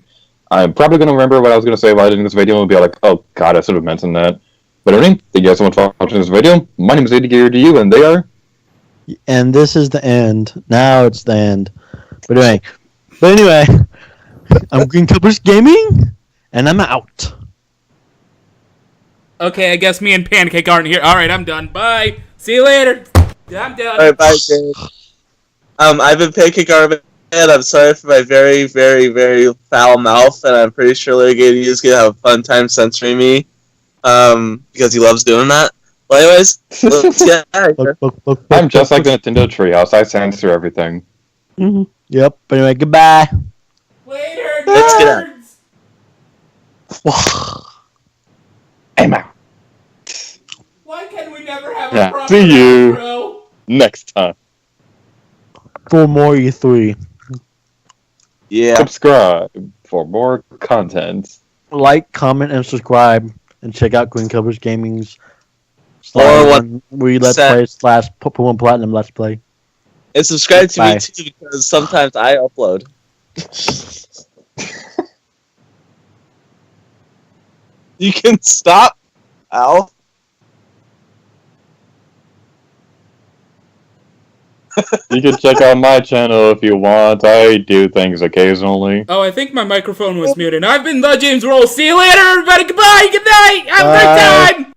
I'm probably going to remember what I was going to say while editing this video and be like, oh god, I should have mentioned that. But anyway, thank you guys so much for watching this video. My name is TheJamesRolls, and they are... And this is the end. Now it's the end. But anyway, I'm Green Cobras Gaming, and I'm out. Okay, I guess me and Pancake aren't here. Alright, I'm done. Bye. See you later. I'm done. Alright, bye, James. I've been Pancakearmorman, and I'm sorry for my very, very, very foul mouth, and I'm pretty sure Lady is gonna have a fun time censoring me, because he loves doing that. Well, anyways, let's get out of here. I'm just like the Nintendo Treehouse. I censor everything. Mm-hmm. Yep. But anyway, goodbye. Later, Let's get out. nerds. I'm out. Why can we never have Yeah, a proper see you. outro? Next time. For more E3. Yeah. Subscribe for more content. Like, comment, and subscribe, and check out Green Cobras Gaming's Or what we let's said- play slash Pokemon Platinum Let's Play. And subscribe to Bye. me too, because sometimes I upload. You can stop, Al. You can check out my channel if you want. I do things occasionally. Oh, I think my microphone was muted. I've been TheJamesRolls. See you later, everybody. Goodbye. Good night. Have a great Bye. time.